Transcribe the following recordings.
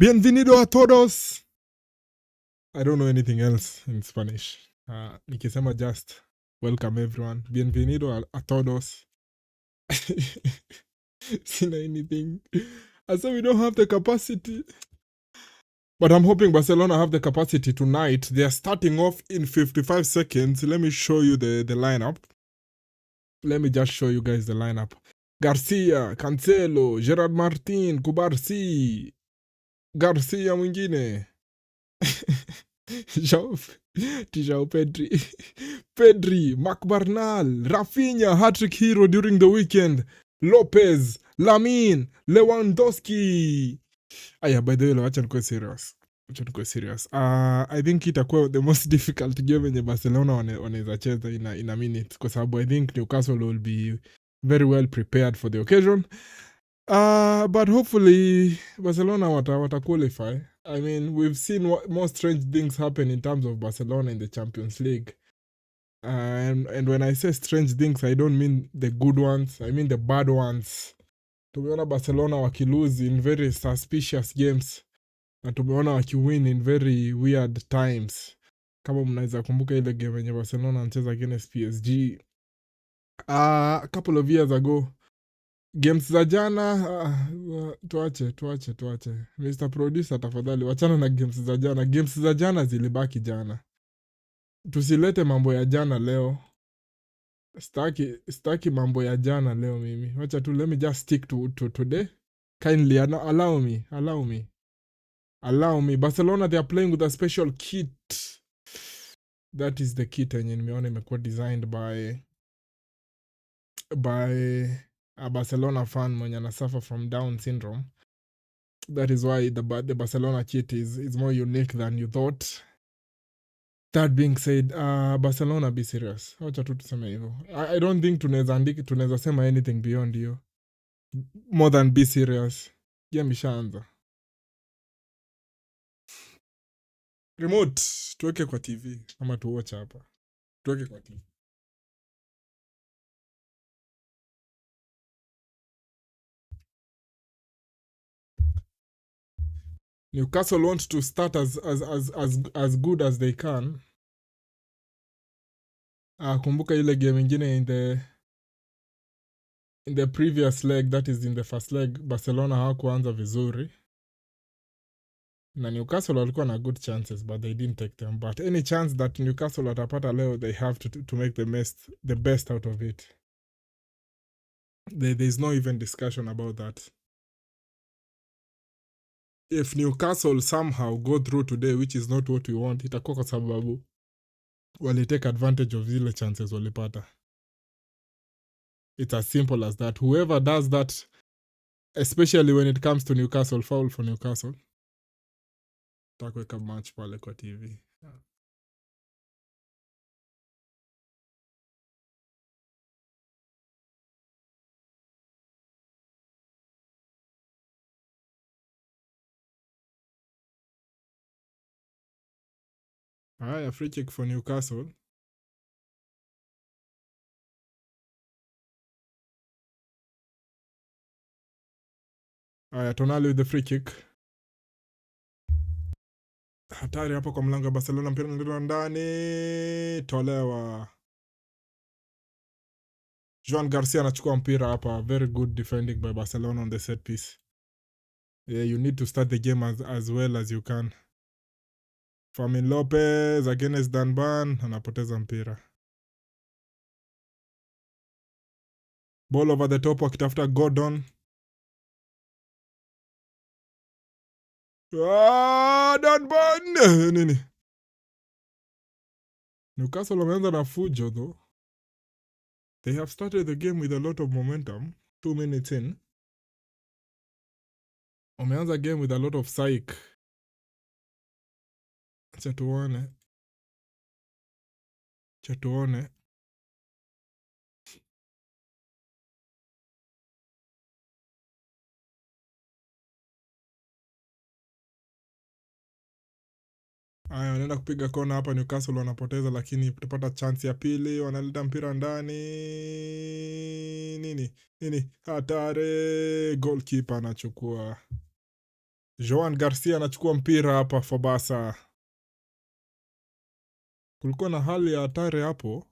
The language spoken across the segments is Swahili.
Bienvenido a todos. I don't know anything else in Spanish. Nikisema just welcome everyone. Bienvenido a todos. Sina anything. I said we don't have the capacity. But I'm hoping Barcelona have the capacity tonight. They are starting off in 55 seconds. Let me show you the lineup. Let me just show you guys the lineup. Garcia, Cancelo, Gerard Martin, Kubarsi, Garcia mwingine. Tijao Pedri. Pedri, Marc Barnal, Rafinha, hat-trick hero during the weekend. Lopez, Lamine, Lewandowski. Aya, by the way, wacha nikuwe serious. I think itakuwa the most difficult game yenye Barcelona wanaweza cheza in a minute, kwa sababu I think Newcastle will be very well prepared for the occasion. But hopefully Barcelona wata qualify. I mean, we've seen more strange things happen in terms of Barcelona in the Champions League. And when I say strange things, I don't mean the good ones, I mean the bad ones. Tumeona Barcelona wakilose in very suspicious games, na tumeona wakiwin in very weird times. Kama mnaweza kumbuka ile game yenye Barcelona anacheza against PSG a couple of years ago. Games za jana, tuache. Mr. Producer tafadhali, wachana na games za jana. Games za jana zilibaki jana. Tusilete mambo ya jana leo. Staki mambo ya jana leo mimi. Wacha tu, let me just stick to today. Kindly allow me. Barcelona, they are playing with a special kit. That is the kit yenye nimeona imekuwa designed by a Barcelona fan mwenye ana suffer from Down syndrome. That is why the Barcelona kit is more unique than you thought. That being said, Barcelona, be serious. Wacha tu tuseme hivyo. I don't think tunaweza sema anything beyond you. More than be serious. Game ishaanza. Remote, tuweke kwa TV. Ama tuwatch hapa. Tuweke kwa TV. Newcastle want to start as good as they can. Kumbuka ile game ingine in the previous leg, that is in the first leg, Barcelona hawakuanza vizuri. Na Newcastle walikuwa na good chances, but they didn't take them. But any chance that Newcastle watapata leo, they have to make the best out of it. There's no even discussion about that. If Newcastle somehow go through today, which is not what we want, itakuwa kwa sababu wali take advantage of zile chances walipata. It's as simple as that. Whoever does that, especially when it comes to Newcastle, foul for Newcastle. Takuweka match pale kwa TV. Haya, free kick for Newcastle. Haya, Tonali with the free kick. Hatari hapo kwa mlango wa Barcelona, mpira unaletwa ndani, tolewa. Joan Garcia anachukua mpira hapa. Very good defending by Barcelona on the set piece. Yeah, you need to start the game as well as you can. Fermin Lopez against Danban, anapoteza mpira. Ball over the top wakitafuta Gordon. Danban! Nini? Newcastle wameanza na fujo though. They have started the game with a lot of momentum. 2 minutes in. Wameanza game with a lot of psych. Chatuone. Aya, wanaenda kupiga kona hapa. Newcastle wanapoteza, lakini tutapata chance ya pili. Wanaleta mpira ndani. Nini? Hatari. Goalkeeper anachukua. Joan Garcia anachukua mpira hapa for Barca. Kulikuwa na hali ya hatari hapo.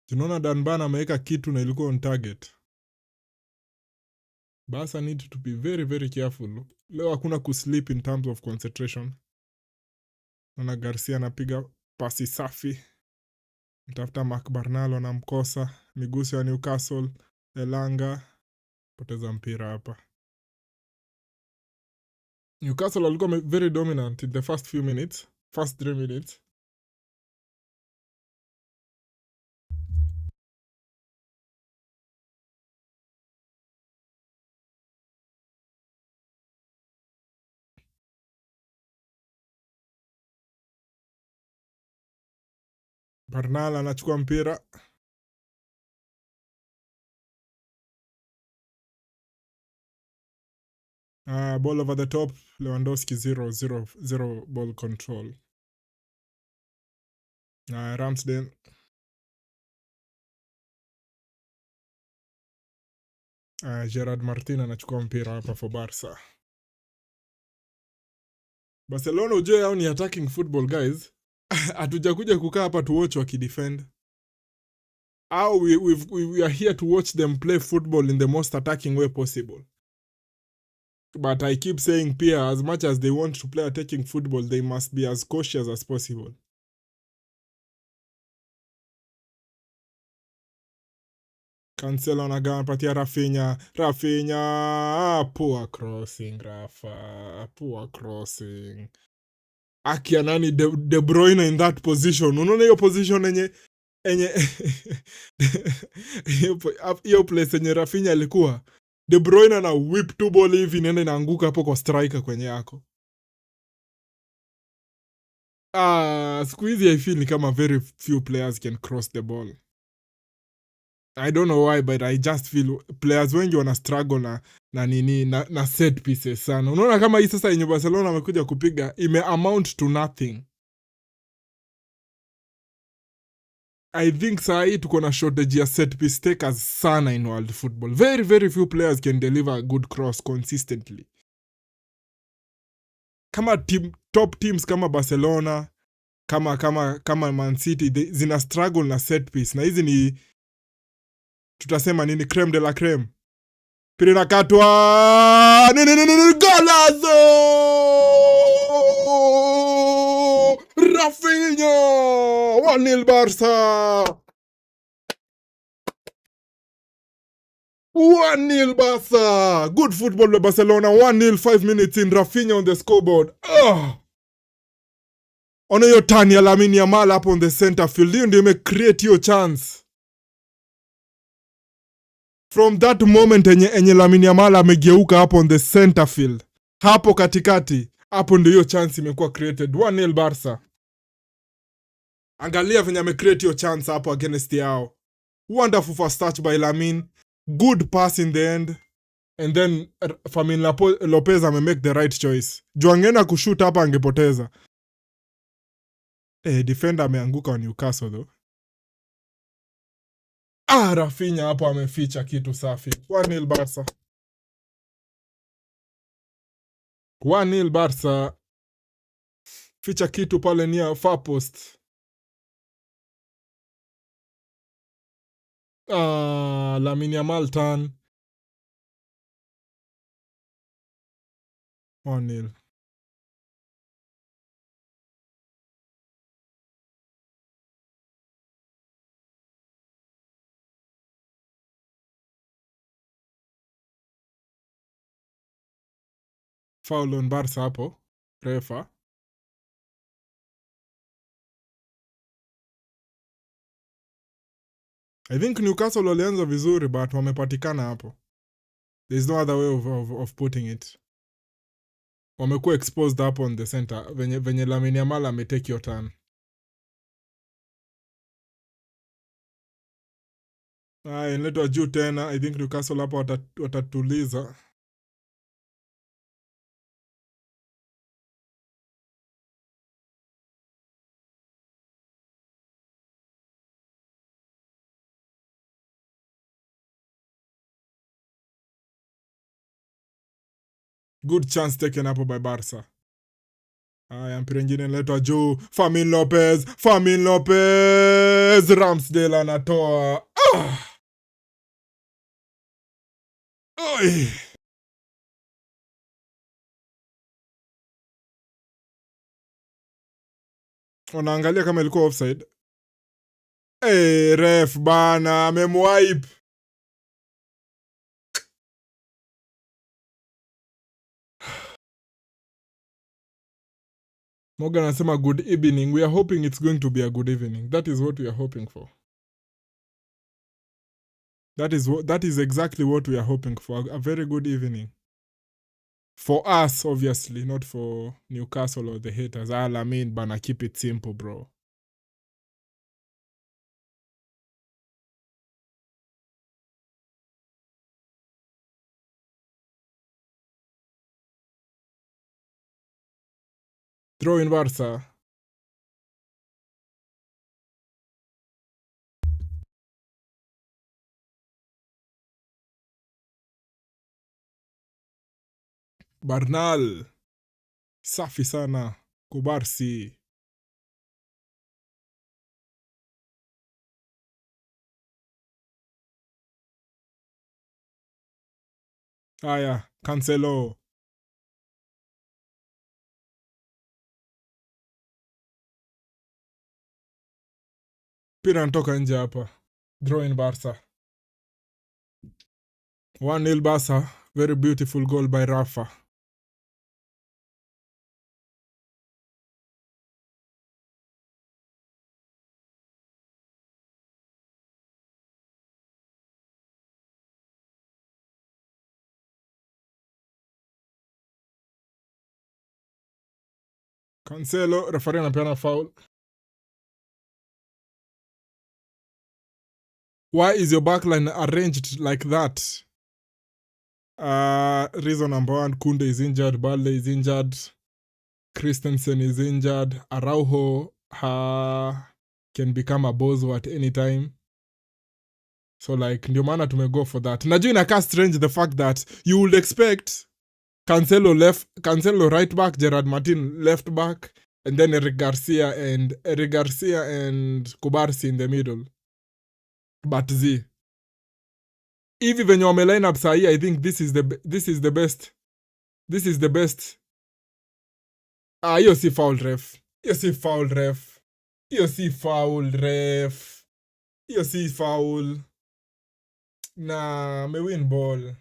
Tunaona Danban ameweka kitu na ilikuwa on target. Barca need to be very very careful. Leo hakuna kusleep in terms of concentration. Naona Garcia anapiga pasi safi. Mtafuta Marc Barnal anamkosa. Miguso ya Newcastle. Elanga. Poteza mpira hapa. Newcastle walikuwa very dominant in the first few minutes. First 3 minutes. Barnal anachukua mpira. Ball over the top. Lewandowski 0 ball control. Ramsdale. Gerard Martin anachukua mpira hapa for Barca. Barcelona ujue yao ni attacking football guys. Hatujakuja kukaa hapa to watch wakidefend. We are here to watch them play football in the most attacking way possible. But I keep saying pia, as much as they want to play attacking football, they must be as cautious as possible. Cancelo anapatia Rafinha. Poor crossing, Rafa. Poor crossing. Akia nani De Bruyne in that position. Unaona hiyo position enye hiyo place enye Rafinha alikuwa. De Bruyne na whip two ball hivi nenda inaanguka hapo kwa striker kwenye yako. Siku hizi I feel ni kama very few players can cross the ball. I don't know why, but I just feel players wengi wana struggle na set pieces sana. Unaona kama hii sasa yenye Barcelona wamekuja kupiga ime amount to nothing. I think saa hii tuko na shortage ya set piece takers sana in world football. Very very few players can deliver a good cross consistently. Kama top teams kama Barcelona, kama Man City zina struggle na set piece, na hizi ni tutasema nini, creme de la creme. Pili nakatwa golazo! Rafinha! 1-0 Barca! 1-0 Barca! Good football by Barcelona. 1-0, 5 minutes in. Rafinha on the scoreboard. Ona hiyo turn ya Lamine Yamal up on the center field. Hiyo ndio imecreate hiyo chance. From that moment enye Lamine Yamal amegeuka hapo on the center field. Hapo katikati. Hapo ndio hiyo chance imekuwa created. 1-0 Barca. Angalia venye amecreate hiyo chance hapo against yao. Wonderful first touch by Lamine. Good pass in the end. And then Fermin Lopez make the right choice. Juu angena kushoot hapa angepoteza. Defender ameanguka wa Newcastle though. Rafinha hapo ameficha kitu safi. 1-0 Barca. 1-0 Barca. Ficha kitu pale near far post. Lamine Yamal turn. 1-0. Foul on Barca hapo. Refa. I think Newcastle walianza vizuri but wamepatikana hapo. There's no other way of putting it. Wamekuwa exposed hapo on the center. Venye Lamine Yamal ametake your turn. Inletwa juu tena. I think Newcastle hapo watatuliza. Good chance taken up by Barca. Haya, mpira ingine inaletwa juu. Fermin Lopez. Ramsdale anatoa. Oi. Unaangalia kama ilikuwa offside. Ref bana, amemwipe. Morgan anasema good evening. We are hoping it's going to be a good evening. That is what we are hoping for. That is exactly what we are hoping for. A very good evening. For us, obviously, not for Newcastle or the haters. I mean, bana, keep it simple, bro. Throw in Barca. Barnal. Safi sana. Kubarsi. Haya, Cancelo. Pira ntoka nje hapa. Draw in Barca. 1-0 Barca. Very beautiful goal by Rafa. Cancelo, referee anapeana foul. Why is your backline arranged like that? Reason number one, Kunde is injured, Balde is injured, Christensen is injured, Araujo can become a bozo at any time. So like, ndio maana tumego for that. Najua inakaa strange the fact that you would expect Cancelo right back, Gerard Martin left back, and then Eric Garcia and Kubarsi in the middle. But hivi venye wame line up sahi, I think this is the best. This is the best. Hiyo si foul ref. Hiyo si foul ref. Hiyo si foul ref. Hiyo si foul. Na me win ball.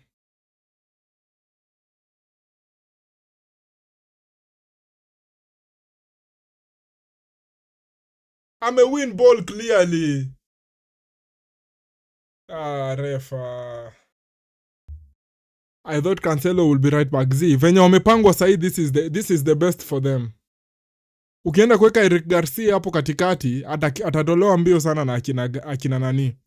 I'm a win ball clearly. Ref. I thought Cancelo will be right back. Venye wamepangwa sahi, this is the best for them. Ukienda kuweka Eric Garcia hapo katikati, atatolewa mbio sana na akina nani?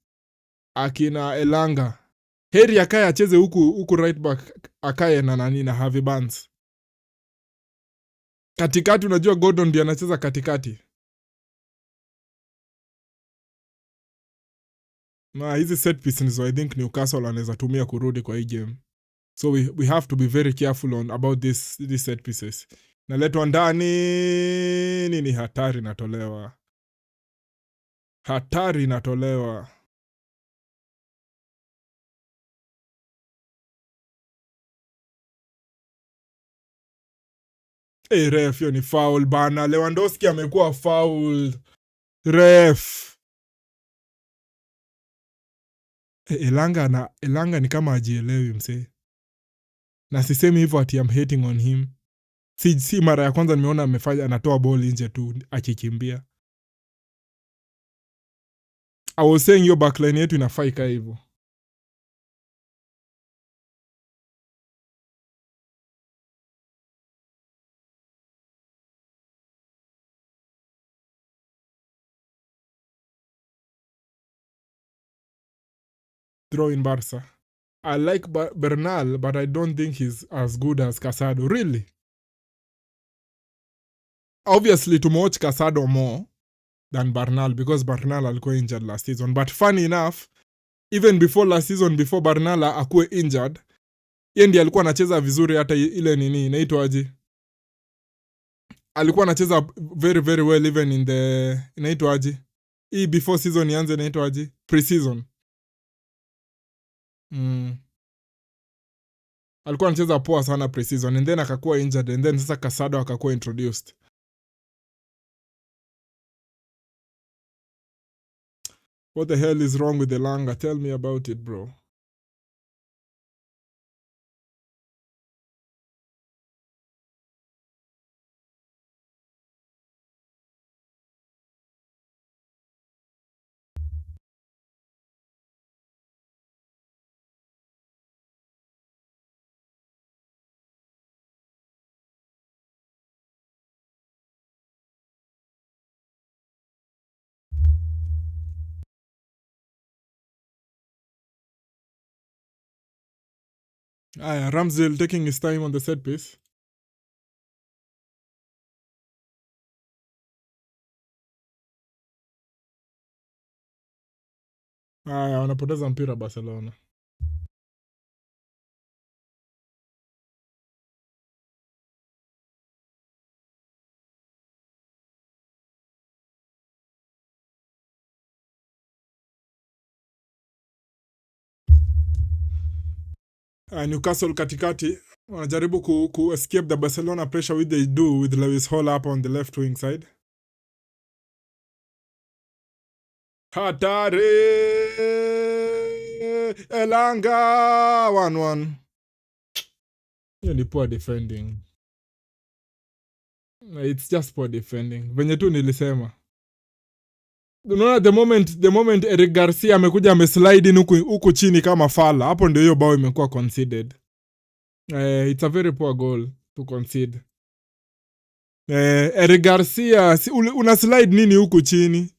Akina Elanga. Heri akaye acheze huku right back, akaye na nani na Harvey Barnes. Katikati unajua Gordon ndiye anacheza katikati. Na hizi set pieces I think Newcastle anaweza tumia kurudi kwa hii game. So we have to be very careful about these set pieces. Naletwa ndani, nini hatari natolewa. Hatari natolewa. Ref, hiyo ni foul bana. Lewandowski amekuwa foul. Ref. Elanga ni kama ajielewi msee. Na sisemi hivyo ati I'm hating on him. Si mara ya kwanza nimeona amefanya anatoa ball nje tu akikimbia. I was saying your backline yetu inafaa ikae hivyo. Throw in Barca. I like Bernal, but I don't think he's as good as Casado. Really? Obviously, to watch Casado more than Bernal because Bernal alikuwa injured last season. But funny enough, even before last season, before Bernal akuwe injured, Yeye ndiye alikuwa anacheza vizuri, hata ile nini inaitwa aje, alikuwa anacheza very very well even in the inaitwa aje, hii before season ianze inaitwa aje, pre-season. Alikuwa anacheza poa sana pre-season, and then akakuwa injured, and then sasa Casado akakuwa introduced. What the hell is wrong with the Langa? Tell me about it, bro. Ramsdale taking his time on the set piece. Wanapoteza mpira Barcelona. Newcastle katikati wanajaribu ku escape the Barcelona pressure which they do with Lewis Hall up on the left wing side. Hatari Elanga 1-1. Hiyo ni poor defending. It's just poor defending. Venye tu nilisema. Unaona the moment Eric Garcia amekuja ameslide in huku chini kama fala, hapo ndio hiyo bao imekuwa conceded. It's a very poor goal to concede. Eric Garcia una slide nini huku chini?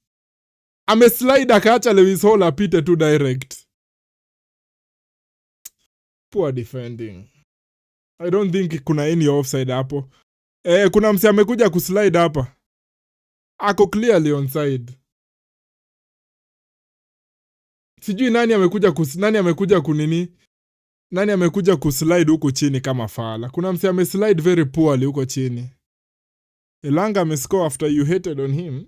Ameslide akaacha Lewis Hall apite tu direct. Poor defending. I don't think kuna any offside hapo. Kuna msi amekuja kuslide hapa. Ako clearly onside. Sijui nani amekuja kuslide huko chini kama fala. Kuna msi ameslide very poorly huko chini. Elanga amescore after you hated on him.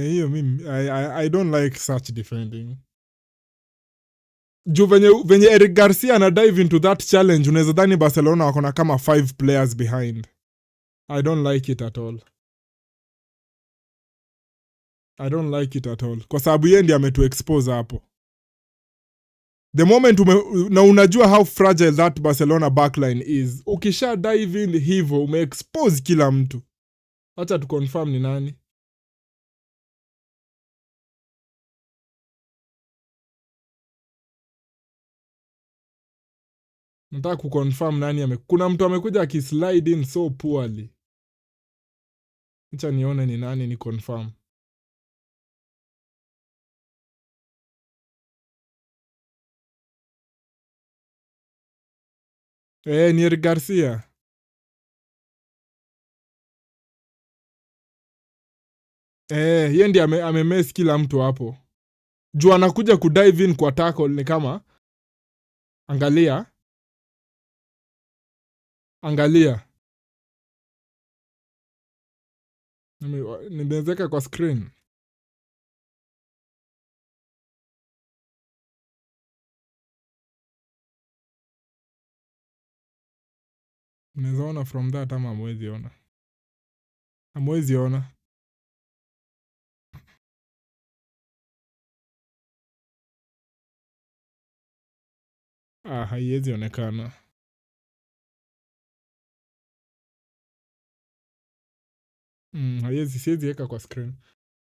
Hiyo mimi I don't like such defending. Juu venye Eric Garcia na dive into that challenge, unaweza dhani Barcelona wako na kama 5 players behind. I don't like it at all. Kwa sababu yeye ndiye ametu expose hapo. The moment na unajua how fragile that Barcelona backline is. Ukisha dive in hivyo umeexpose kila mtu. Acha tu confirm ni nani. Nataka kuconfirm nani kuna mtu amekuja akislide in so poorly. Acha nione ni nani ni confirm. Ni Eric Garcia. Yeye ndiye amemess kila mtu hapo. Juu anakuja kudive in kwa tackle ni kama angalia. Nimeweka kwa screen. Unaweza ona from that ama hamwezi ona? Hamwezi ona. Haiwezi onekana. Siwezi weka kwa screen.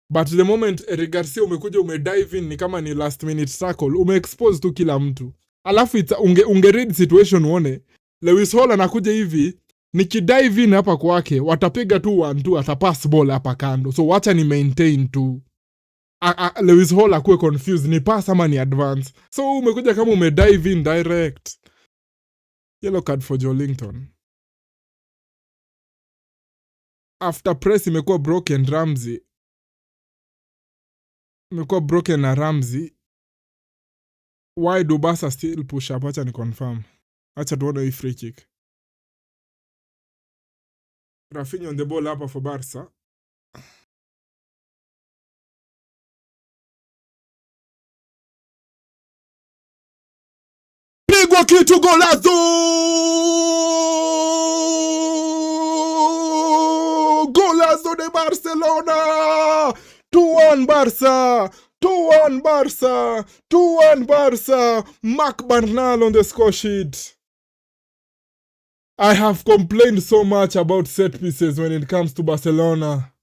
But the moment Eric Garcia umekuja umedive in ni kama ni last minute tackle, umeexpose tu kila mtu. Alafu unge read situation uone. Lewis Hall anakuja hivi, nikidive in hapa kwake, watapiga tu 1-2, atapass ball hapa kando. So wacha ni maintain tu. Lewis Hall akuwe confused, ni pass ama ni advance. So umekuja kama umedive in direct. Yellow card for Joelinton. After press imekuwa broken Ramsey. Imekuwa broken na Ramsey. Why do Barca still push up? Acha ni confirm. Acha tuone hii free kick. Rafinha on the ball hapa for Barca. Pigwa kitu golazo! Golazo de Barcelona! 2-1 Barca! 2-1 Barca! 2-1 Barca! Marc Bernal on the score sheet. I have complained so much about set pieces when it comes to Barcelona.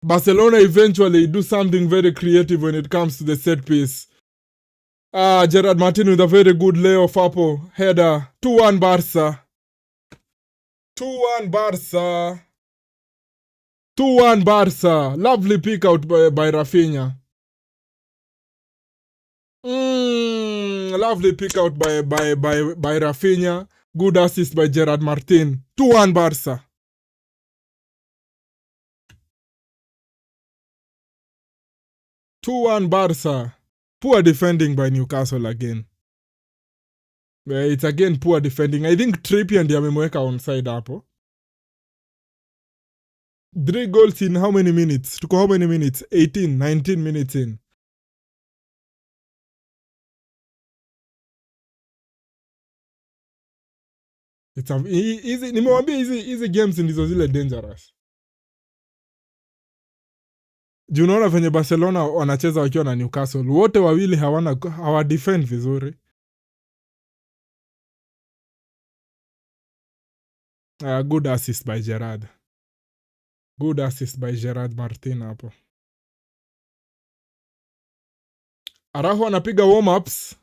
Barcelona eventually do something very creative when it comes to the set piece. Gerard Martin with a very good layoff apple header. 2-1 Barca. 2-1 Barca. 2-1 Barca. Lovely pick out by Rafinha. Lovely pick out by Rafinha. Good assist by Gerard Martin. 2-1 Barca. Barca. Poor defending by Newcastle again. It's again poor defending. I think Trippier ndiye amemweka onside hapo. 3 goals in how many minutes? Tuko how many minutes? 18, 19 minutes in. It's easy. Nimewambia easy games ndizo zile dangerous. Juu unaona venye Barcelona wanacheza wakiwa na Newcastle. Wote wawili hawa defend vizuri. Good assist by Gerard. Good assist by Gerard Martin hapo. Araujo anapiga warm-ups.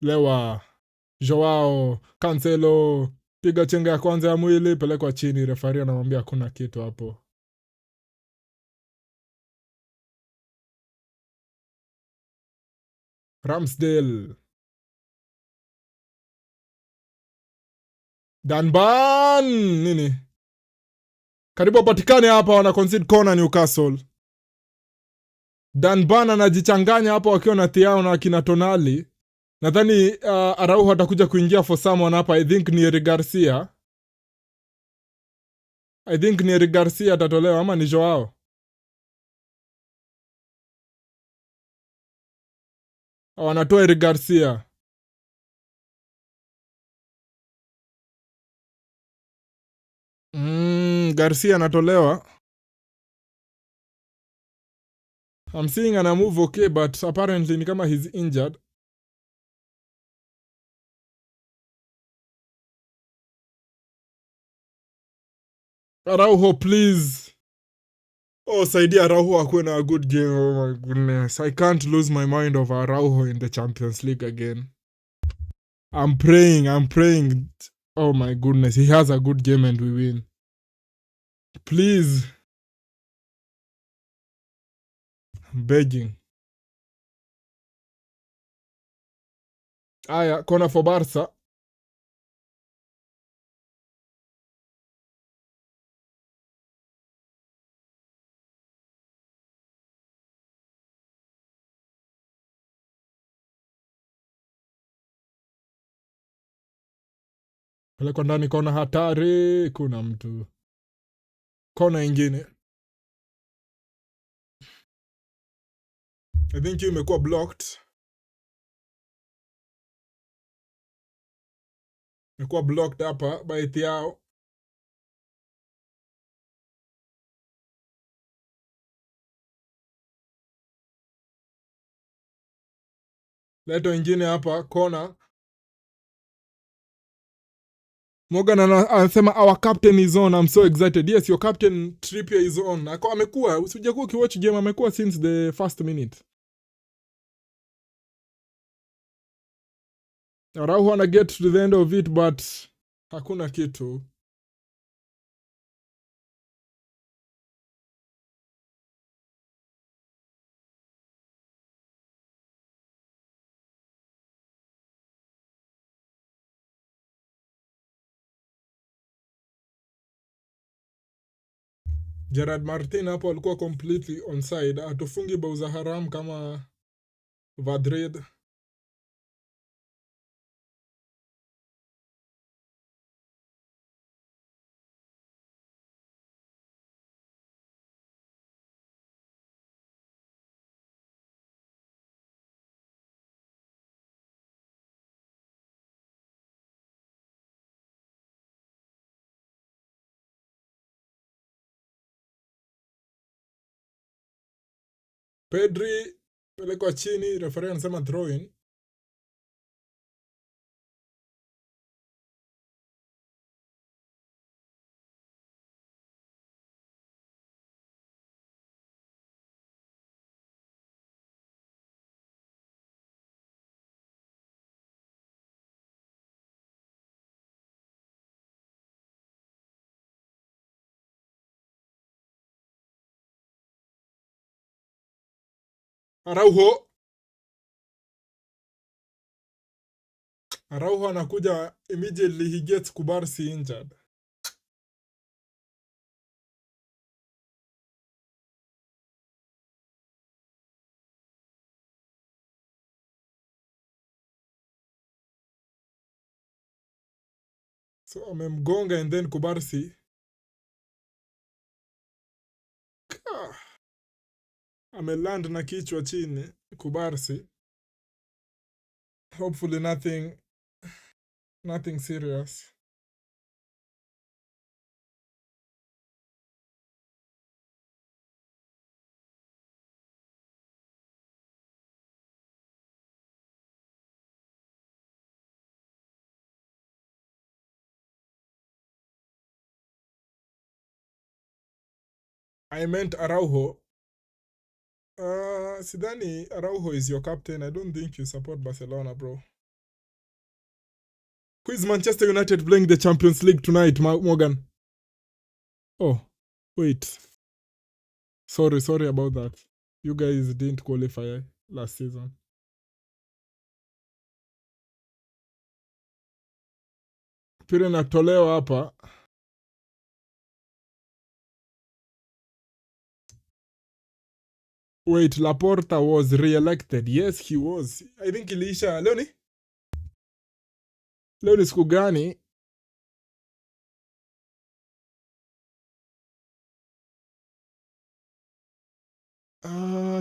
Lewa, Joao, Cancelo, piga chenga ya kwanza ya mwili, pelekwa chini, refari anamwambia hakuna kitu hapo. Ramsdale. Danban! Nini? Karibu patikane hapa, wana concede corner Newcastle. Danban anajichanganya hapa wakiwa na Thiago na akina Tonali. Nadhani Araujo atakuja kuingia for someone hapa. I think ni Eric Garcia atatolewa ama ni Joao. Wanatoa Eric Garcia. Garcia anatolewa. I'm seeing ana move okay, but apparently ni kama he's injured. Araujo, please. Saidia Araujo akuwe na a good game. Oh my goodness. I can't lose my mind of Araujo in the Champions League again. I'm praying. Oh my goodness. He has a good game and we win. Please. I'm begging. Aya, corner for Barca. Pelekwa ndani, kona hatari. Kuna mtu. Kona ingine. I think you imekuwa blocked. Imekuwa blocked hapa by Thiago. Leto ingine hapa, kona. Morgan anasema our captain is on. I'm so excited. Yes, your captain Trippier is on. Amekuwa, usijakuwa ukiwatch game, amekuwa since the first minute. Araujo ana get to the end of it, but hakuna kitu. Gerard Martin hapo alikuwa completely onside. Atufungi bao za haram kama Madrid. Pedri pelekwa chini, referee anasema throw in. Araujo anakuja immediately, he gets Kubarsi injured. So amemgonga and then Kubarsi ameland na kichwa chini Kubarsi. Hopefully nothing serious. I meant Araujo. Sidhani Araujo is your captain. I don't think you support Barcelona, bro. Who is Manchester United playing the Champions League tonight, Morgan? Oh, wait. Sorry about that. You guys didn't qualify last season. Pira natolewa hapa. Wait, Laporta was re-elected. Yes, he was. I think iliisha leo ni siku gani?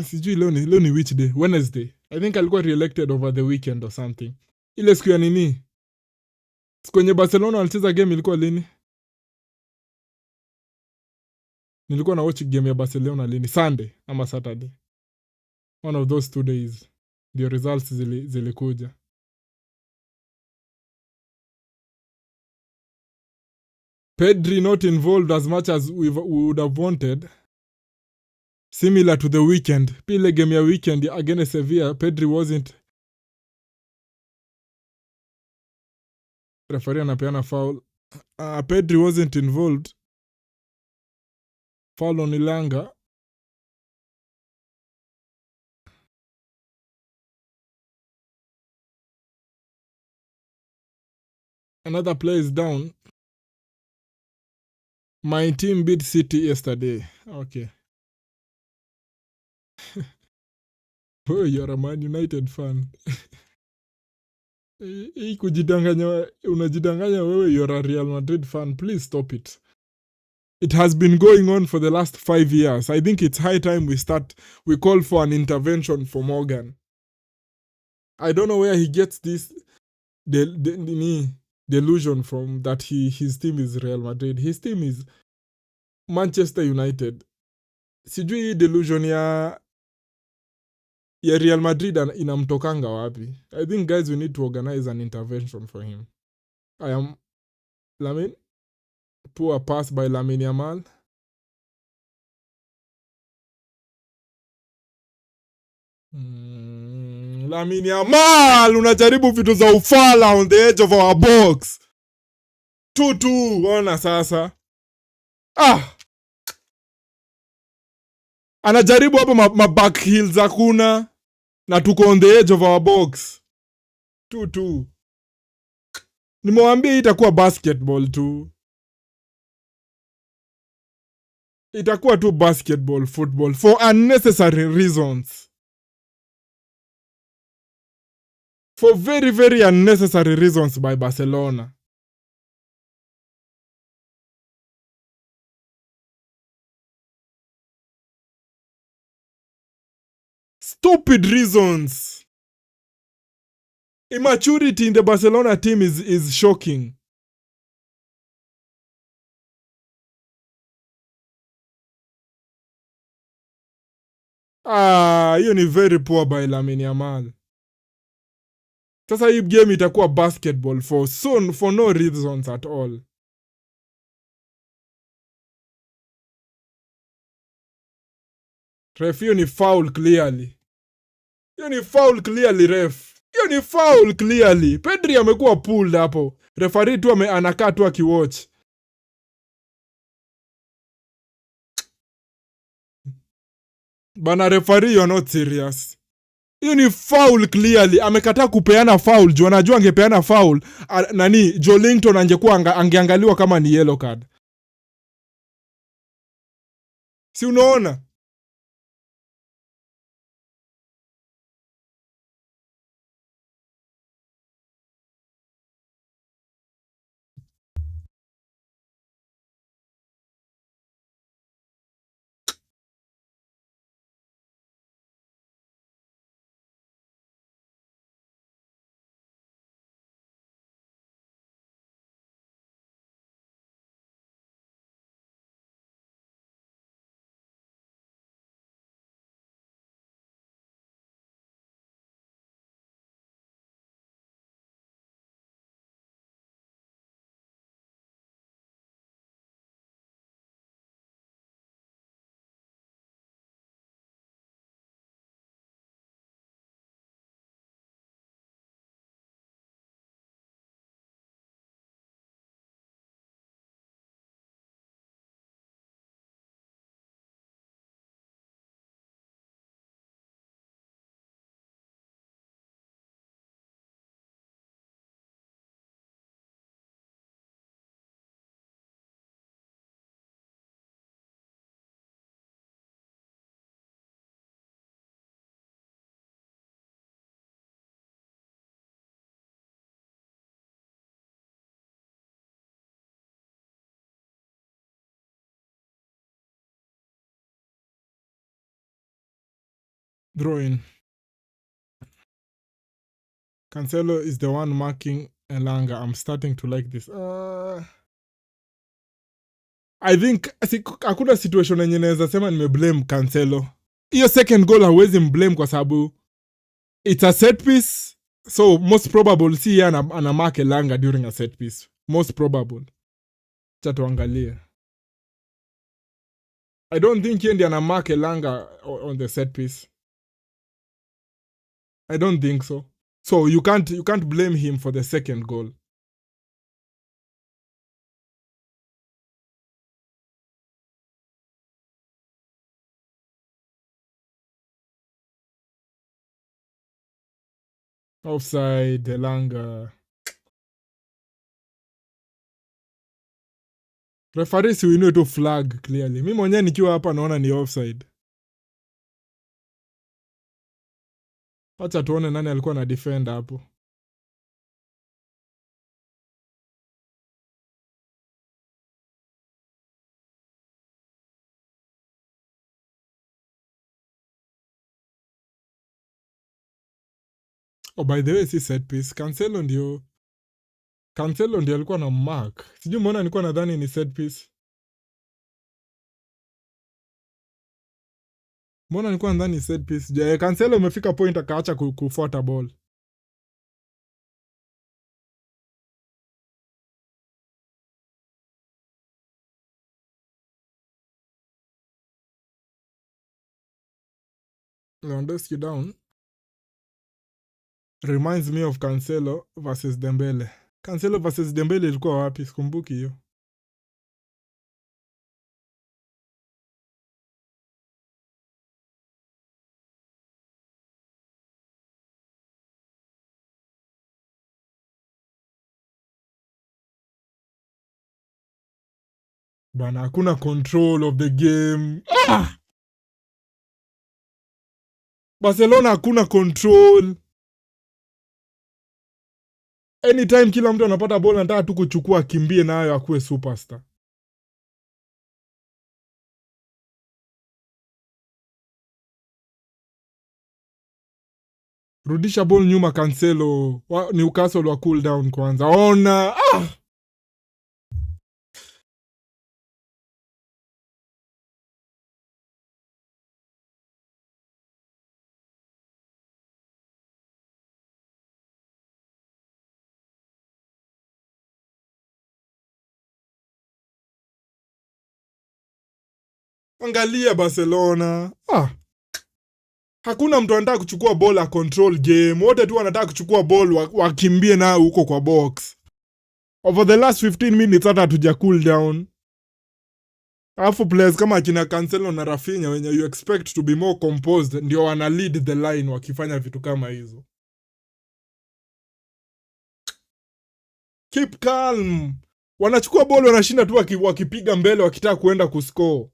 Sijui leo ni which day? Wednesday. I think alikuwa re-elected over the weekend or something. Ile siku ya nini? Siku yenye Barcelona walicheza game ilikuwa lini? Nilikuwa na watch game ya Barcelona lini? Sunday ama Saturday? One of those 2 days. The results zilikuja. Pedri not involved as much as we would have wanted. Similar to the weekend. Pile game ya weekend against Sevilla, Pedri wasn't. Referee anapeana foul. Pedri wasn't involved. Foul on Ilanga. Another player is down. My team beat City yesterday. Okay. Oh, you're a Man United fan. Hii kujidanganya, unajidanganya wewe you're a Real Madrid fan. Please stop it. It has been going on for the last 5 years. I think it's high time we call for an intervention for Morgan. I don't know where he gets this delusion from that his team is Real Madrid. His team is Manchester United. Sijui delusion ya Real Madrid inamtokanga wapi. I think guys we need to organize an intervention for him. Lamine, poor pass by Lamine Yamal. Lamine Yamal, unajaribu vitu za ufala on the edge of our box. 2-2, ona sasa. Anajaribu hapo back heels hakuna. Na tuko on the edge of our box. 2-2. Nimewambia hii itakuwa basketball tu. Itakuwa tu basketball, football, for unnecessary reasons. For very, very unnecessary reasons by Barcelona. Stupid reasons. Immaturity in the Barcelona team is shocking. Hiyo ni very poor by Lamine Yamal. Sasa hii game itakuwa basketball for no reasons at all. Ref, hiyo ni foul clearly. Hiyo ni foul clearly, ref. Hiyo ni foul clearly. Pedri amekuwa pulled hapo. Referee tu anakaa tu akiwatch. Bana referee, you're not serious. Hiyo ni foul clearly. Amekataa kupeana foul. Juu anajua angepeana foul, nani Joelinton angekuwa angeangaliwa kama ni yellow card. Si unaona? Drawing. Cancelo is the one marking Elanga. I'm starting to like this. I think hakuna situation yenye naweza sema nimeblame Cancelo. Hiyo second goal hawezi mblame kwa sababu it's a set piece. So most probable si yeye ana mark Elanga during a set piece. Most probable. Cha tuangalie. I don't think yeye ndiye ana mark Elanga on the set piece. I don't think so. So you can't blame him for the second goal. Offside, Elanga. Referee si uinue tu flag clearly. Mimi mwenyewe nikiwa hapa naona ni offside. Acha tuone nani alikuwa na defend hapo. Oh, by the way, si set piece. Cancelo ndio alikuwa na mark. Sijui mbona nilikuwa nadhani ni set piece. Mbona nilikuwa nadhani ni set piece. Cancelo umefika point akaacha kufuata ball. Lewandowski down. Reminds me of Cancelo versus Dembele. Cancelo versus Dembele ilikuwa wapi? Sikumbuki hiyo. Bana, hakuna control of the game. Barcelona hakuna control. Anytime kila mtu anapata ball anataka tu kuchukua, akimbie nayo akuwe superstar. Rudisha ball nyuma Cancelo. Newcastle wa cool down kwanza. Ona. Angalia Barcelona. Hakuna mtu anataka kuchukua ball a control game. Wote tu wanataka kuchukua ball wakimbie nayo huko kwa box. Over the last 15 minutes hata hatuja cool down. Alafu players kama akina Cancelo na Rafinha wenye you expect to be more composed ndio wana lead the line wakifanya vitu kama hizo. Keep calm. Wanachukua ball wanashinda tu wakipiga mbele wakitaka kuenda kuscore.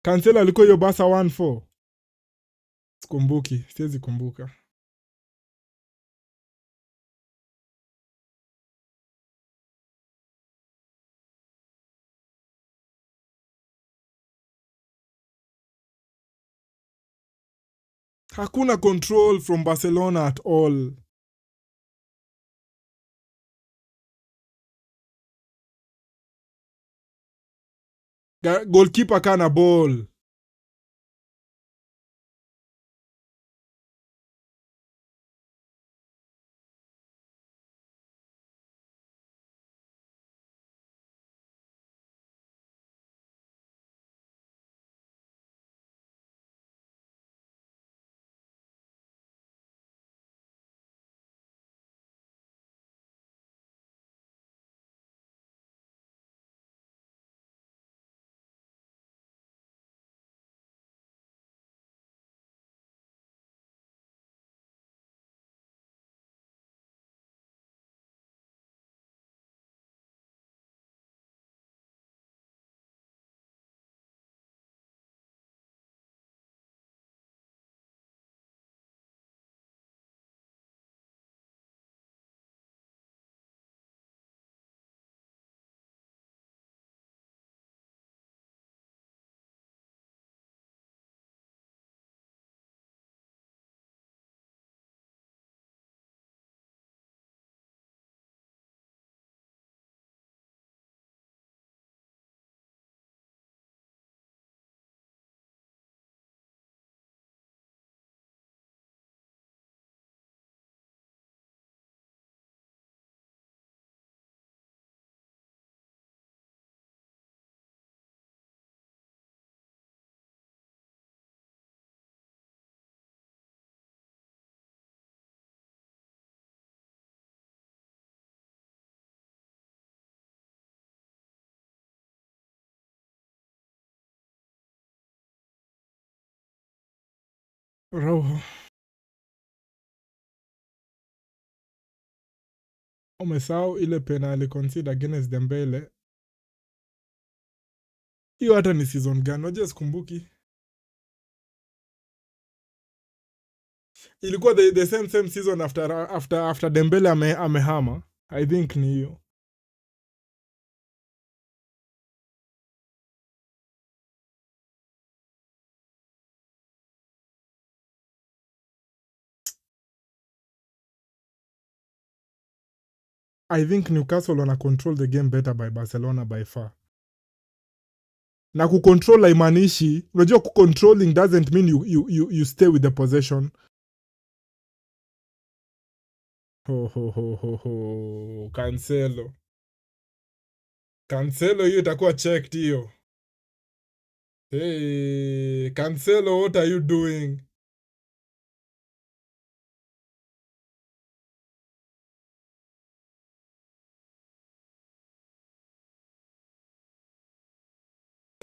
Cancelo alikuwa hiyo Barca 1-4. Sikumbuki, siwezi kumbuka. Hakuna control from Barcelona at all. Goalkeeper kana ball. Roho. Umesahau ile penalty concede against Dembele. Hiyo hata ni season gani? Unajua sikumbuki. Ilikuwa the same season after Dembele amehama. I think ni hiyo. I think Newcastle wana control the game better by Barcelona by far. Na kucontrol haimaanishi, unajua kucontrolling doesn't mean you stay with the possession. Cancelo. Cancelo, hiyo itakuwa checked hiyo. Hey, Cancelo, what are you doing?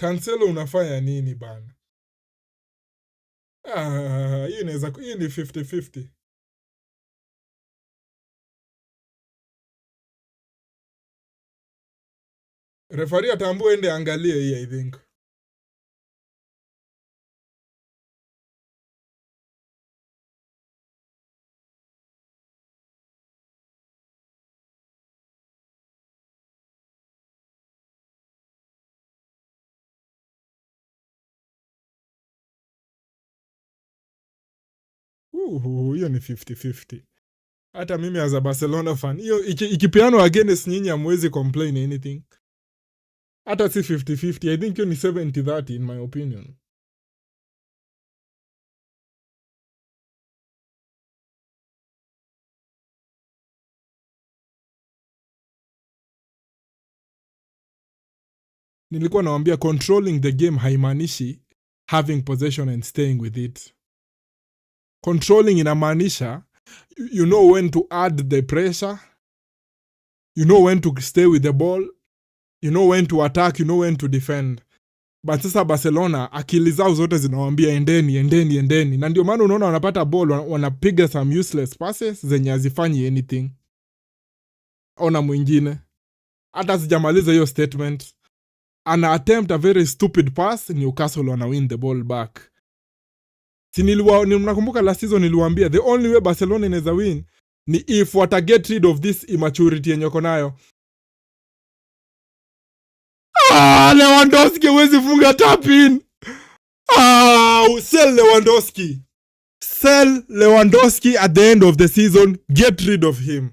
Cancelo unafanya nini bana? Hii inaweza hii ni 50-50. Refari atambue ende angalie hii I think. Hiyo ni 50-50. Hata mimi as a Barcelona fan, hiyo ikipeanwa against nyinyi hamwezi complain anything. Hata si 50-50, I think hiyo ni 70-30 in my opinion. Nilikuwa nawambia controlling the game haimaanishi having possession and staying with it. Controlling inamaanisha you know when to add the pressure, you know when to stay with the ball, you know when to attack, you know when to defend. But sasa Barcelona akili zao zote zinawambia endeni, na ndio maana unaona wanapata ball wanapiga some useless passes zenye hazifanyi anything. Ona mwingine hata sijamaliza hiyo statement, ana attempt a very stupid pass, Newcastle wana win the ball back. Si mnakumbuka last season niliwaambia the only way Barcelona inaweza win ni if wata get rid of this immaturity yenye wako nayo. Lewandowski hawezi funga tap-in. Sell Lewandowski. Sell Lewandowski at the end of the season. Get rid of him.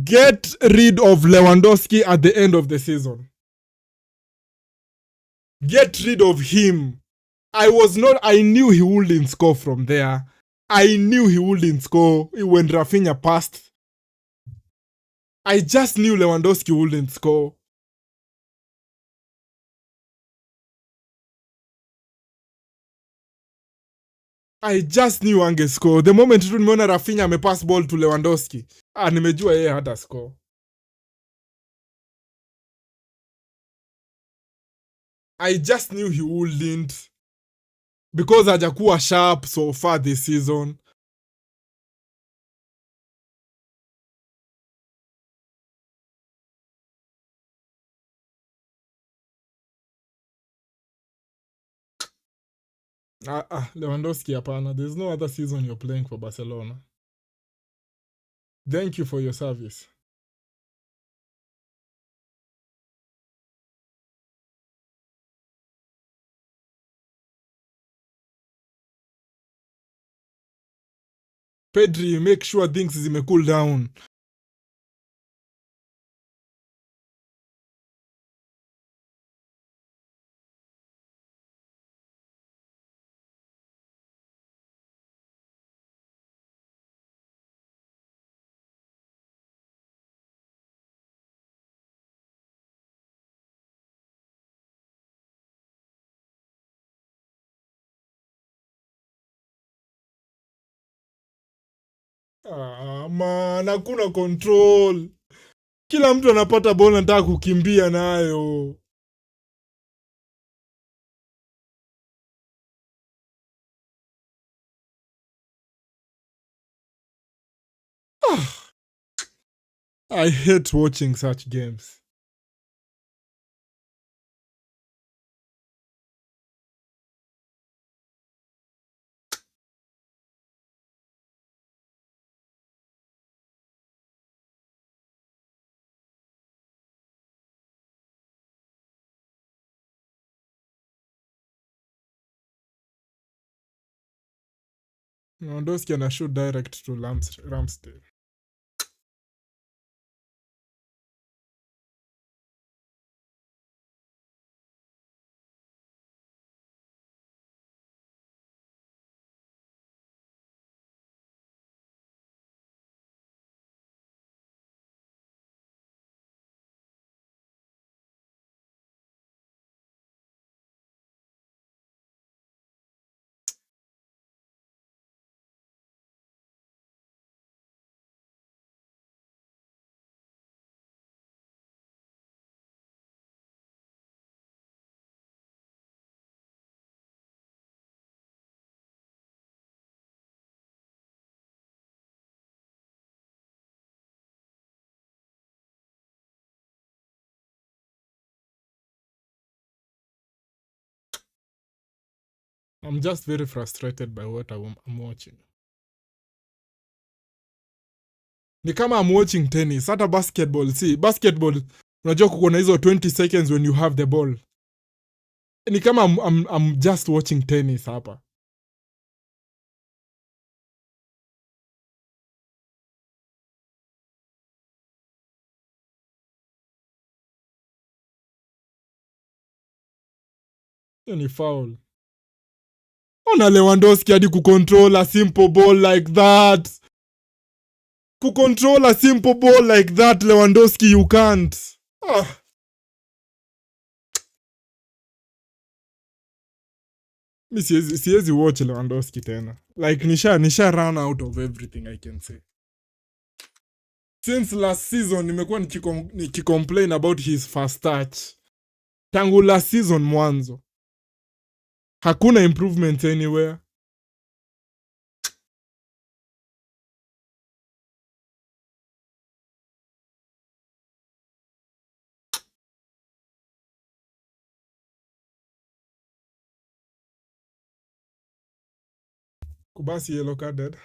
Get rid of Lewandowski at the end of the season. Get rid of him. I knew he wouldn't score from there. I knew he wouldn't score when Rafinha passed. I just knew Lewandowski wouldn't score. I just knew angescore. The moment tu nimeona Rafinha amepass ball to Lewandowski, nimejua yeye hata score. I just knew he wouldn't, because hajakuwa sharp so far this season. Lewandowski hapana. There's no other season you're playing for Barcelona. Thank you for your service. Pedri, make sure things zime-cool down. Man, hakuna control. Kila mtu anapata ball anataka kukimbia nayo. I hate watching such games. Lewandowski ana shoot direct to Ramsdale. I'm just very frustrated by what I'm watching. Ni kama I'm watching tennis, hata basketball. See, basketball, unajua kuko na hizo 20 seconds when you have the ball. Ni kama I'm just watching tennis hapa. Ni foul. Ona Lewandowski hadi kucontrol a simple ball like that. Kucontrol a simple ball like that, Lewandowski, you can't. Ah. Mi siwezi watch Lewandowski tena. Like nisha run out of everything I can say. Since last season nimekuwa nikicomplain about his first touch. Tangu last season mwanzo. Hakuna improvement anywhere. Kubasi yellow carded.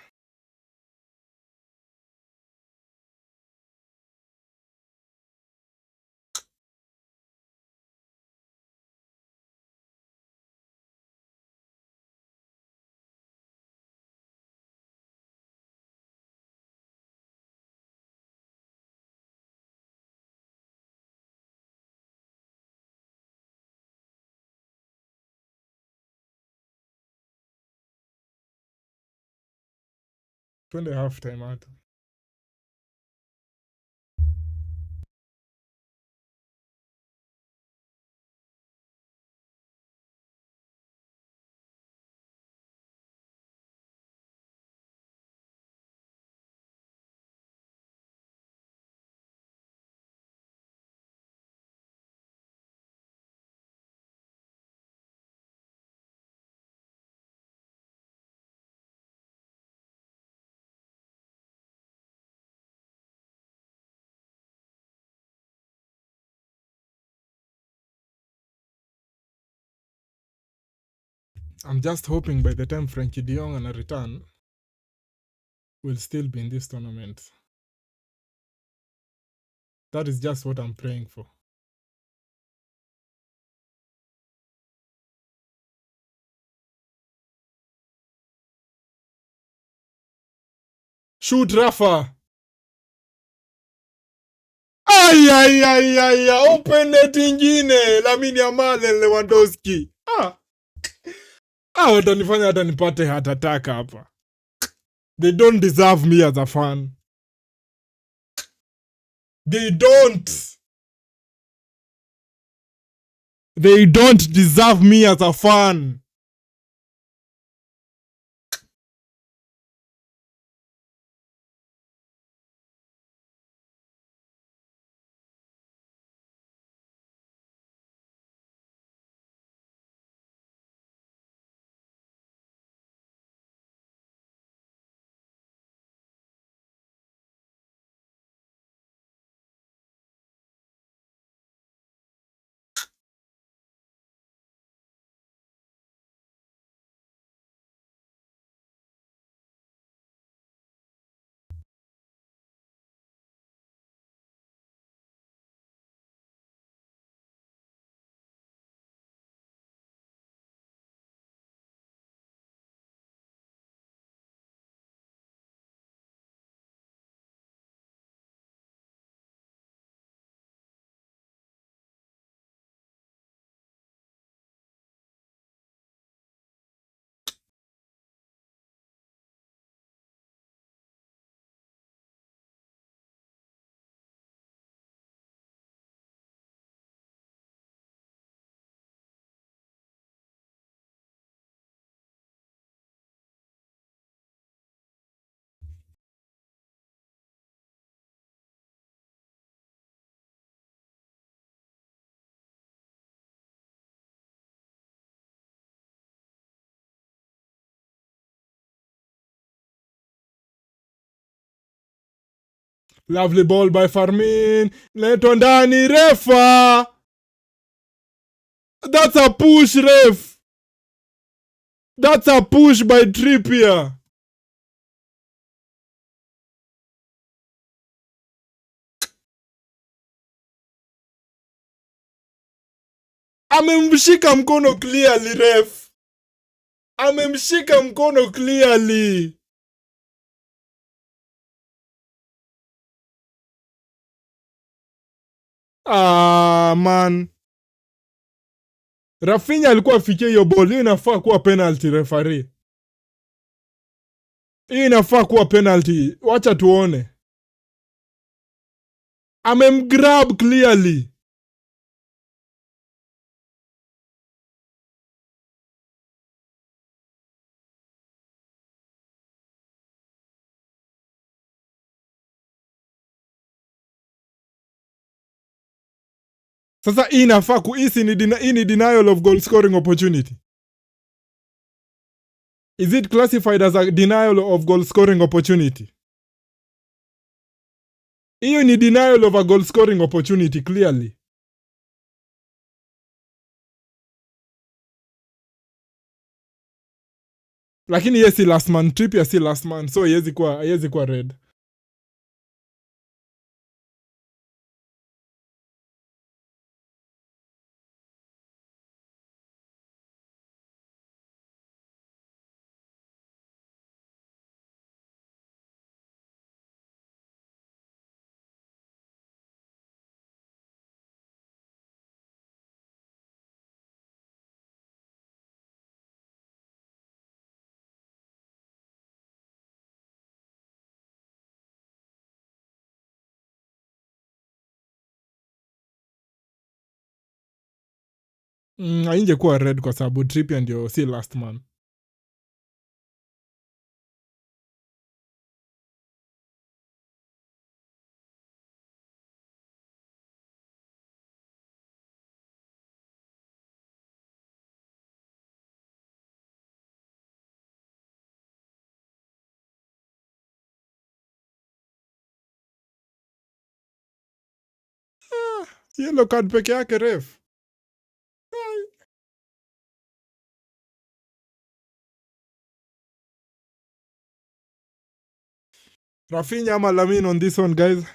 Twende half time hata. I'm just hoping by the time Frankie de Jong ana return, we'll still be in this tournament. That is just what I'm praying for. Shoot Rafa! Ay, open net ingine. Lamine Yamal and Lewandowski. Watanifanya hata nipate heart attack hapa. They don't deserve me as a fan. They don't. They don't deserve me as a fan. Lovely ball by Farmin. Letwa ndani, refa. That's a push, ref. That's a push by Trippier. Amemshika mkono clearly, ref. Amemshika mkono clearly. Ah, man. Rafinha alikuwa afikie hiyo ball. Hiyo inafaa kuwa penalty, referee. Hii inafaa kuwa penalty. Wacha tuone. Amemgrab clearly. Sasa hii inafaa ku hii ni denial of goal scoring opportunity. Is it classified as a denial of goal scoring opportunity? Hiyo ni denial of a goal scoring opportunity clearly. Lakini yeye si last man, Trippier si last man, so haiwezi kuwa red. Haingekuwa red kwa sababu Trippier ndio si last man. Yellow card peke yake, ref. Rafinha ama Lamine on this one, guys.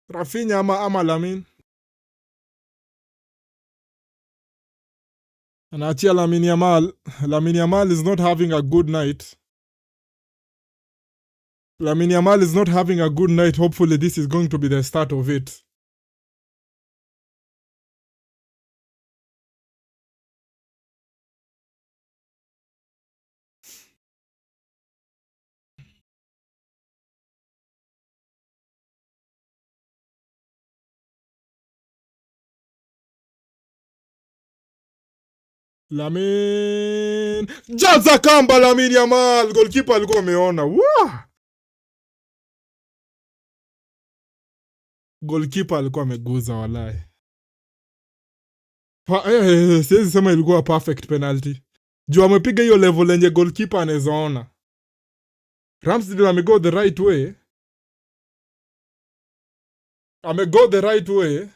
Rafinha ama Lamine. Anaachia Lamine Yamal. Lamine Yamal is not having a good night. Lamine Yamal is not having a good night. Hopefully this is going to be the start of it. Lamine. Jaza kamba Lamine Yamal. Goalkeeper alikuwa ameona. Goalkeeper alikuwa ameguza walai. Siwezi sema ilikuwa perfect penalty. Juu amepiga hiyo level yenye goalkeeper anawezaona. Ramsdale amego the right way. Amego the right way.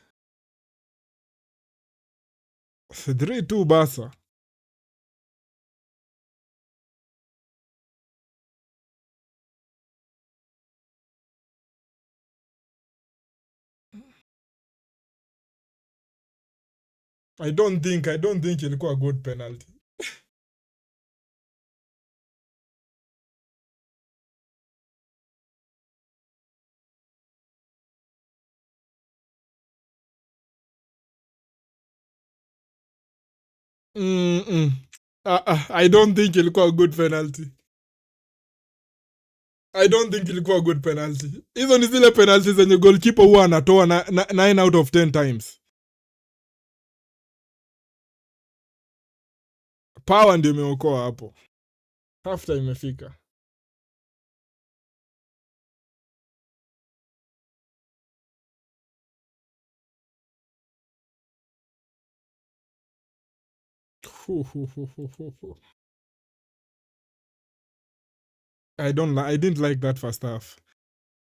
3-2 Barca. I don't think ilikuwa a good penalty. I don't think ilikuwa a good penalty. I don't think ilikuwa a good penalty. Hizo ni zile penalty zenye goalkeeper huwa anatoa 9 out of 10 times. Power ndio imeokoa hapo. Half time imefika. I didn't like that first half.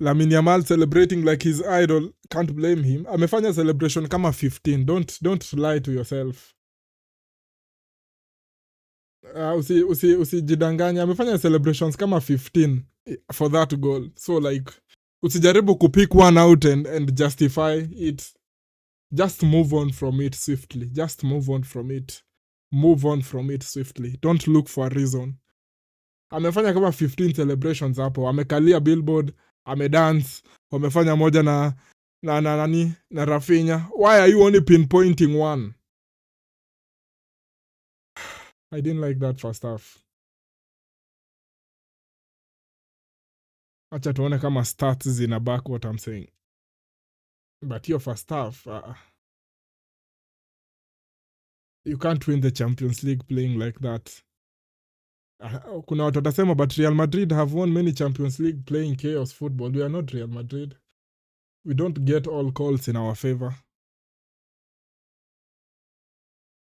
Lamine Yamal celebrating like his idol, can't blame him. Amefanya celebration kama 15. Don't lie to yourself. Usijidanganya. Amefanya celebrations kama 15 for that goal. So like usijaribu kupick one out and justify it. Just move on from it swiftly. Just move on from it. Move on from it swiftly. Don't look for a reason. Amefanya kama 15 celebrations hapo. Amekalia billboard, amedance, wamefanya moja na Rafinha. Why are you only pinpointing one? I didn't like that first half. Acha tuone kama stats zina back what I'm saying. But your first half, you can't win the Champions League playing like that. Kuna watu watasema, but Real Madrid have won many Champions League playing chaos football. We are not Real Madrid. We don't get all calls in our favor.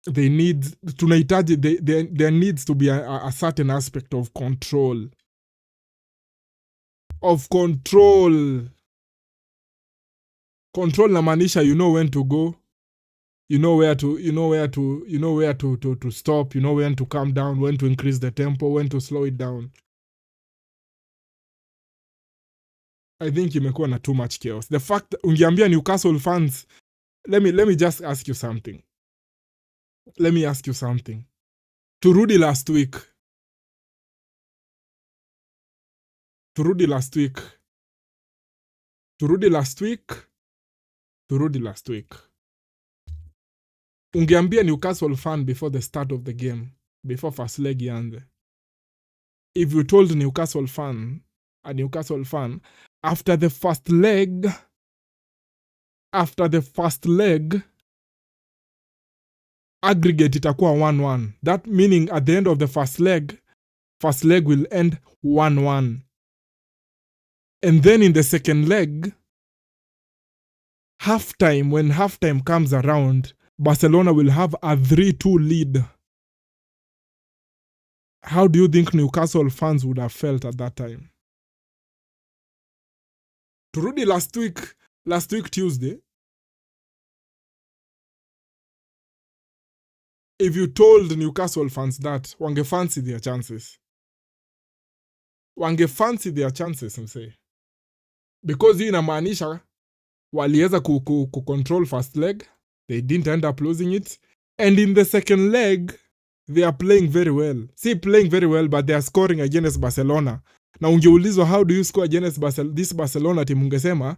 There needs to be a certain aspect of control. Control namaanisha you know when to go, you know where to stop, you know when to calm down, when to increase the tempo, when to slow it down. I think imekuwa na too much chaos. The fact ungeambia Newcastle fans, let me just ask you something. Turudi last week. Ungeambia Newcastle fan before the start of the game, before first leg ianze. If you told a Newcastle fan, after the first leg, aggregate itakuwa 1-1. That meaning at the end of the first leg will end 1-1. And then in the second leg, when halftime comes around, Barcelona will have a 3-2 lead. How do you think Newcastle fans would have felt at that time? Turudi last week Tuesday, if you told Newcastle fans that, wangefancy their chances, msee. Because hii inamaanisha waliweza control first leg, they didn't end up losing it, and in the second leg they are playing very well. Playing very well, but they are scoring against Barcelona. Na ungeulizwa how do you score against this Barcelona team, ungesema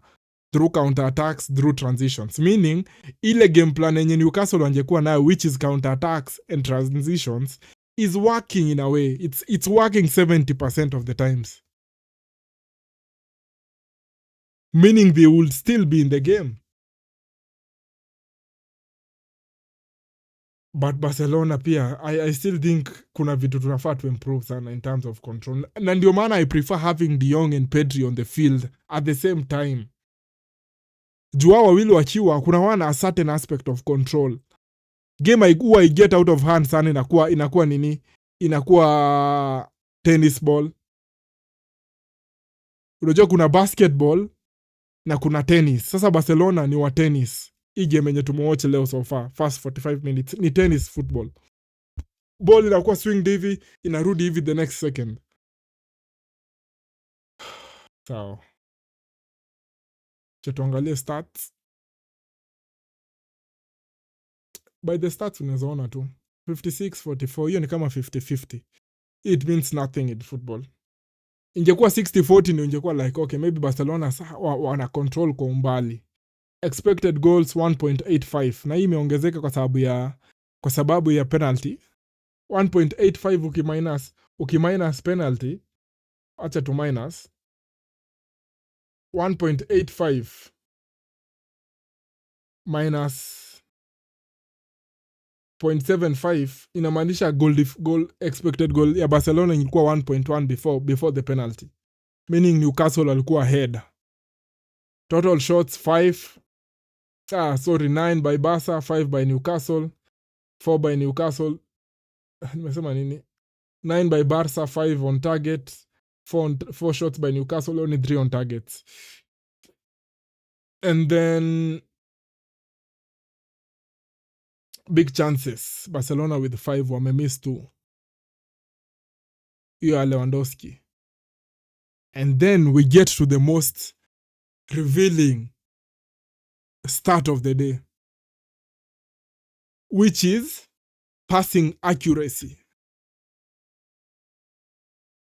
through counter attacks, through transitions. Meaning ile game plan yenye Newcastle wangekuwa nayo, which is counter attacks and transitions, is working in a way. It's working 70% of the times. Meaning they will still be in the game. But Barcelona pia, I still think kuna vitu tunafaa to improve sana in terms of control. Na ndio maana I prefer having De Jong and Pedri on the field at the same time. Jua wawili wakiwa, kuna wana a certain aspect of control. Game I get out of hand sana inakuwa nini? Inakuwa tennis ball. Unajua kuna basketball na kuna tennis. Sasa Barcelona ni wa tennis. Hii game yenye tumewatch leo so far, first 45 minutes, ni tennis football. Ball inakuwa swing hivi, inarudi hivi the next second. Sawa. Tuangalie stats. By the stats unazoona tu 56-44, hiyo ni kama 50-50. It means nothing in football. Ingekuwa 60-40 ndio ingekuwa like okay, maybe Barcelona wana control kwa umbali. Expected goals 1.85, na hii imeongezeka kwa sababu ya penalty. 1.85 ukiminus penalty, acha tu minus 1.85 minus 0.75 inamaanisha goal expected goal ya Barcelona ilikuwa 1.1 before the penalty, meaning Newcastle alikuwa ahead. Total shots 9 by Barca, 5 by Newcastle, 4 by Newcastle. Nimesema nini? 9 by Barca, 5 on target, 4 shots by Newcastle, only 3 on targets. And then big chances. Barcelona with 5, wamemiss 2. Hiyo ya Lewandowski. And then we get to the most revealing start of the day, which is passing accuracy.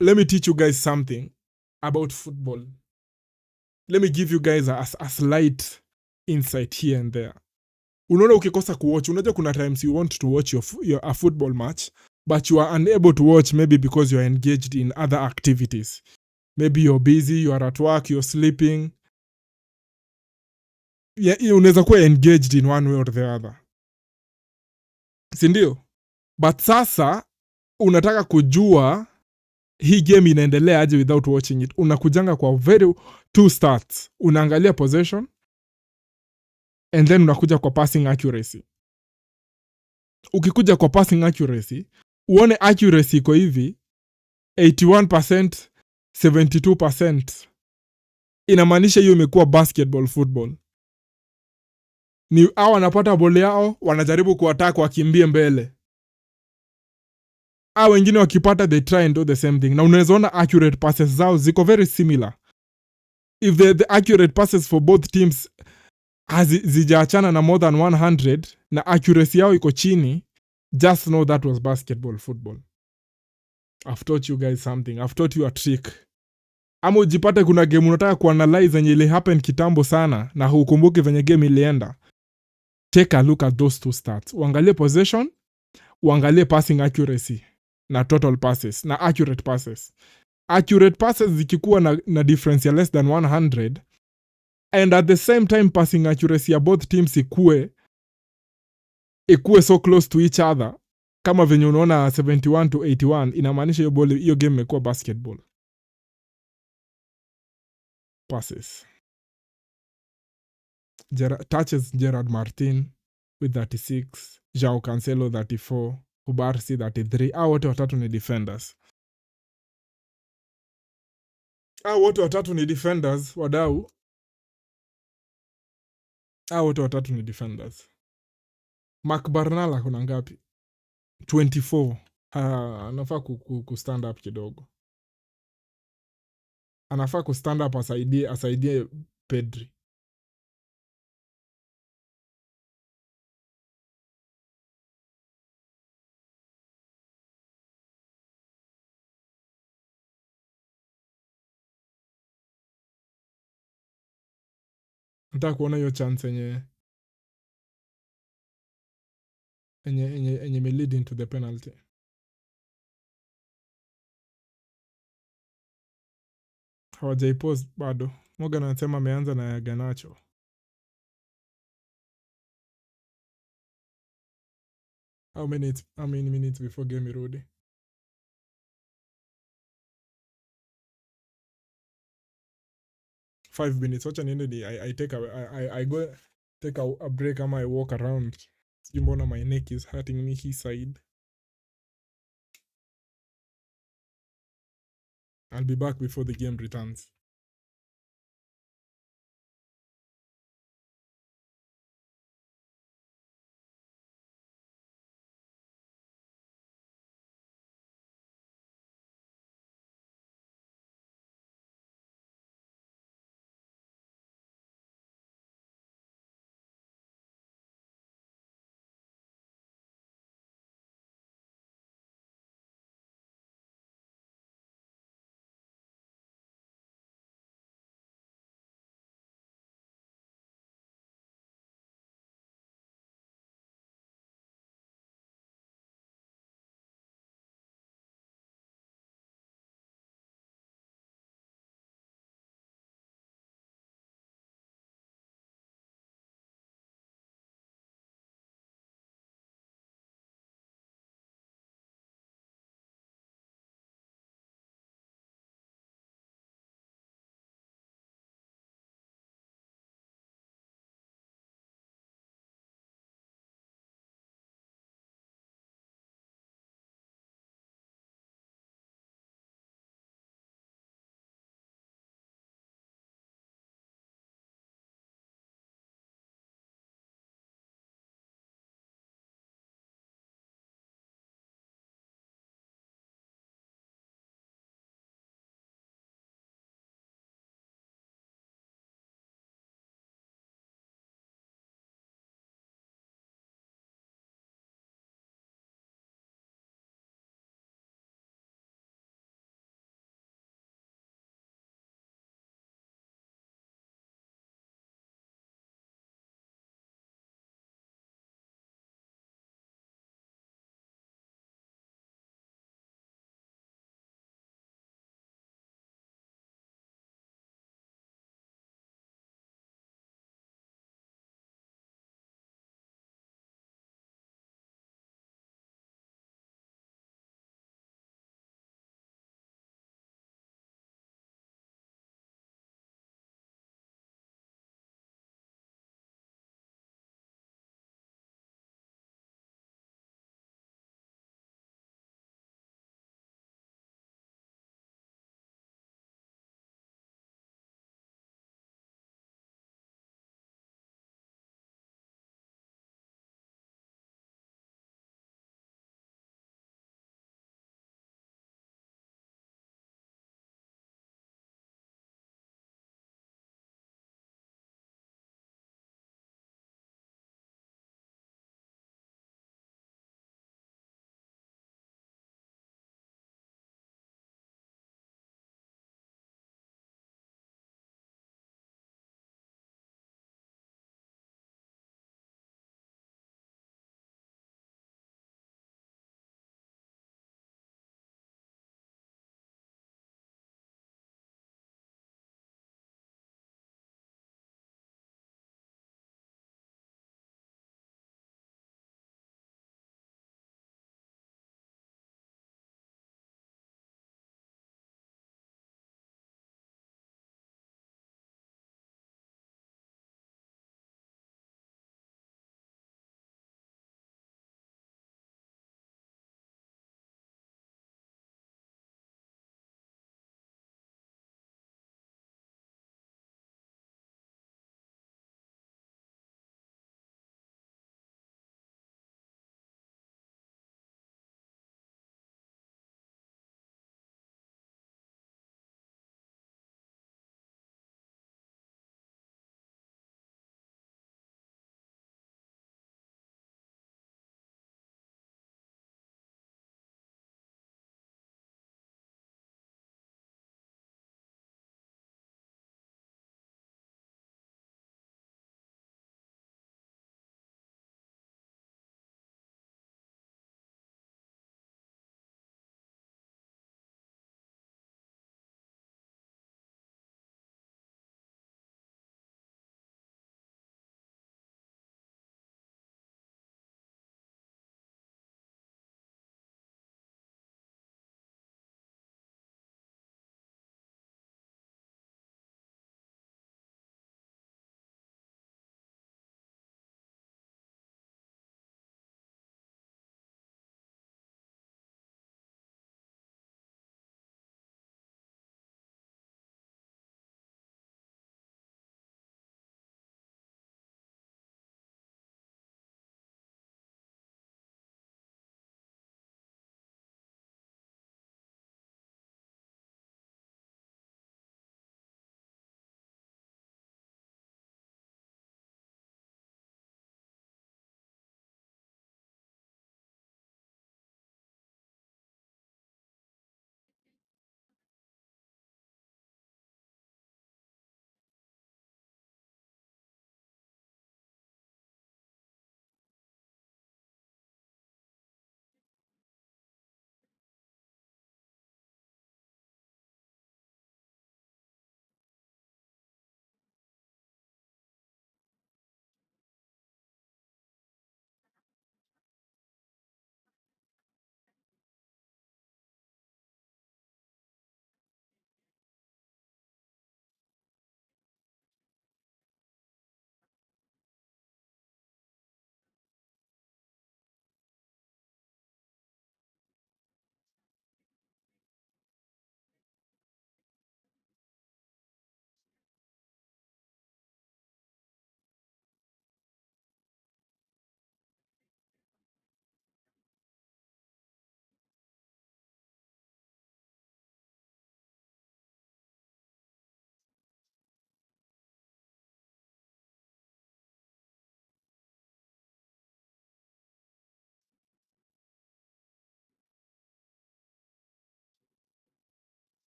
Let me teach you guys something about football. Let me give you guys a slight insight here and there. Unaona ukikosa kuwatch, unajua kuna times you want to watch a football match, but you are unable to watch maybe because you are engaged in other activities. Maybe you're busy, you are at work, you're sleeping. Yeah, unaweza kuwa engaged in one way or the other. Sindio? But sasa, unataka kujua hii game inaendelea aje without watching it. Unakujanga kwa very 2 starts. Unaangalia possession, and then unakuja kwa passing accuracy. Ukikuja kwa passing accuracy, uone accuracy iko hivi 81%, 72%. Inamaanisha hiyo imekuwa basketball football. Ni hao wanapata bole yao, wanajaribu kuattack wakimbie mbele. Hao wengine wakipata they try and do the same thing. Na unaweza ona accurate passes zao ziko very similar. If the accurate passes for both teams zijaachana na more than 100 na accuracy yao iko chini, just know that was basketball football. I've taught you guys something. I've taught you a trick. Ama ujipate kuna game unataka kuanalyze yenye ile happen kitambo sana na hukumbuki venye game ilienda. Take a look at those 2 stats. Uangalie possession, uangalie passing accuracy na total passes na accurate passes. Accurate passes zikikuwa na difference ya less than 100, and at the same time passing accuracy ya both teams ikue so close to each other, kama venye unaona 71 to 81, inamaanisha hiyo game imekuwa basketball. Passes. Touches Gerard Martin with 36, Joao Cancelo 34, Kubarsi 33. Hao wote watatu ni defenders. Wadau. Hao wote watatu ni defenders. Mark Barnala kuna ngapi? 24. Anafaa stand up kidogo. Anafaa stand up asaidie Pedri. Nataka kuona hiyo chance enye me lead into the penalty. Hawajaipost bado. Morgan anasema ameanza na Garnacho. How many minutes before game irudi? 5 minutes. Wacha niende I go take a break ama I walk around. Sijui mbona my neck is hurting me his side. I'll be back before the game returns.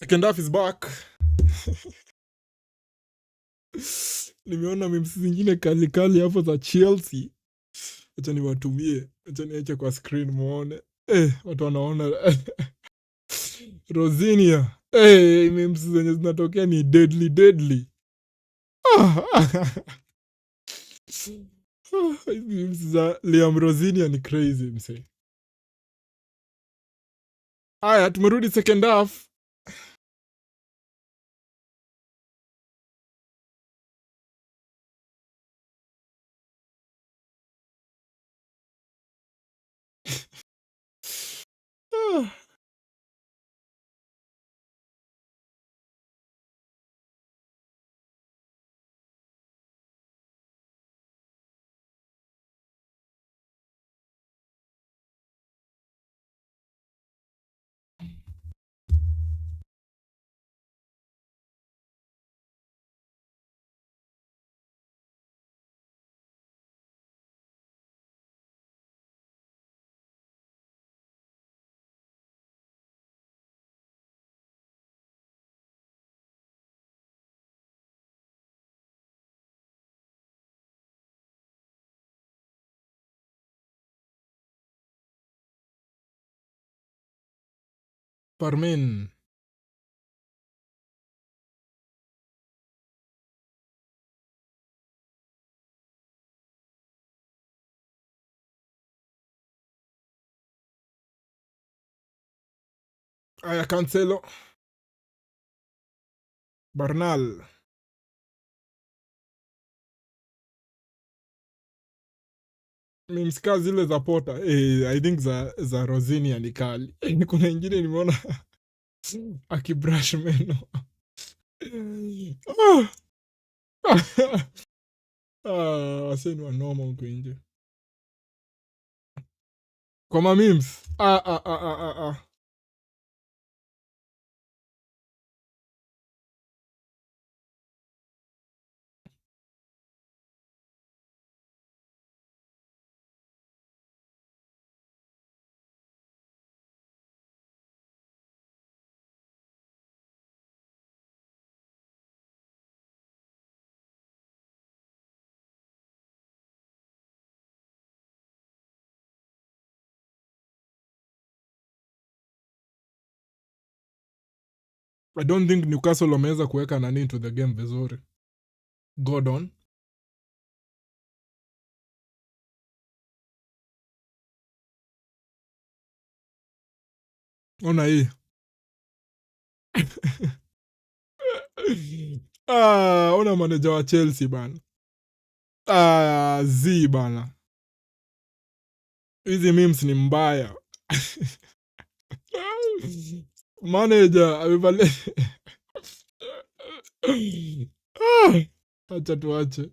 Second half is back. Nimeona memes zingine kali kali hapo za Chelsea. Acha niwatumie. Acha niache kwa screen muone. Watu wanaona Rosinia. Memes zenye zinatokea ni deadly deadly. Hizi memes za Liam Rosinia ni crazy msee. Aya, tumerudi second half. Parmin. Aya, Cancelo. Bernal. Memes ka zile za Pota. I think za Rosinia ni kali. Kuna ingine nimeona akibrush meno. Waseni wa noma huko nje. Kwa ma memes. I don't think Newcastle wameweza kuweka nani into the game vizuri. Gordon. Ona hii. Ona manager wa Chelsea bana. Z bana. Hizi memes ni mbaya. Manager amevalia. Acha tuache.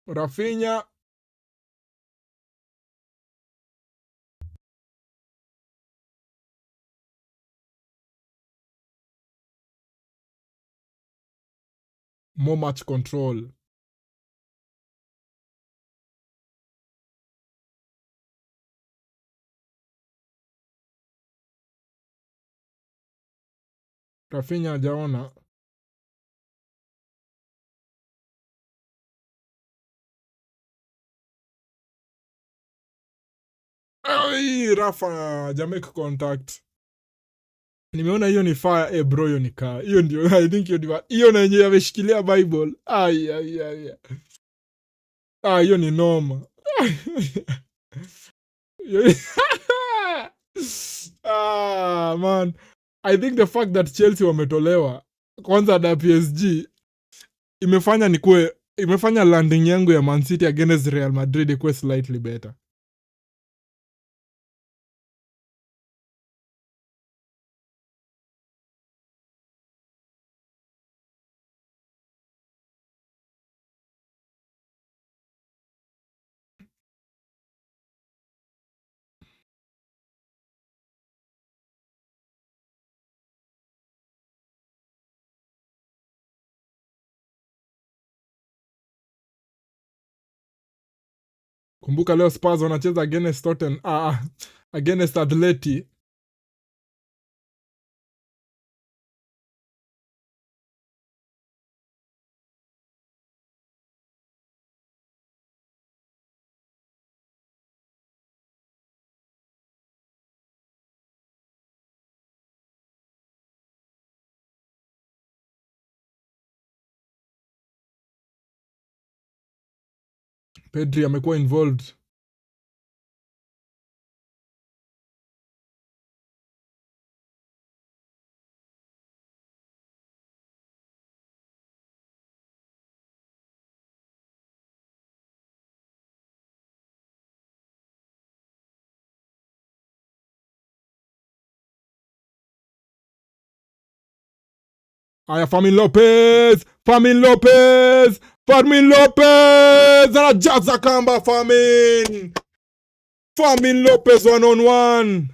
Rafinha. More match control. Rafinha hajaona. Ai, Rafa jamake contact. Nimeona hiyo ni fire. Bro, hiyo ni kaa. Hiyo ndio I think hiyo na yenyewe ameshikilia Bible. Ai. Hiyo ni noma. Man. I think the fact that Chelsea wametolewa kwanza na PSG imefanya landing yangu ya Man City against Real Madrid ikuwe slightly better. Kumbuka leo Spurs wanacheza against against Atleti. Pedri amekuwa involved. Aya, Fermin Lopez anajaza kamba. Fermin Lopez 1-on-1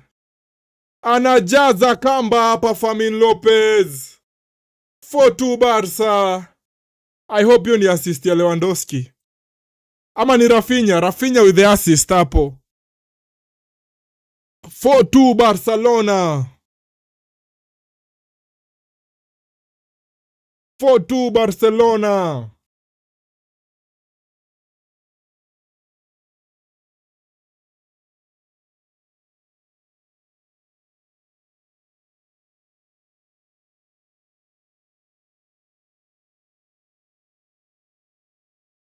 anajaza kamba hapa. Fermin Lopez 4-2 Barca. I hope hiyo ni assist ya Lewandowski ama ni Rafinha with the assist hapo. 4-2 Barcelona. 4-2 Barcelona.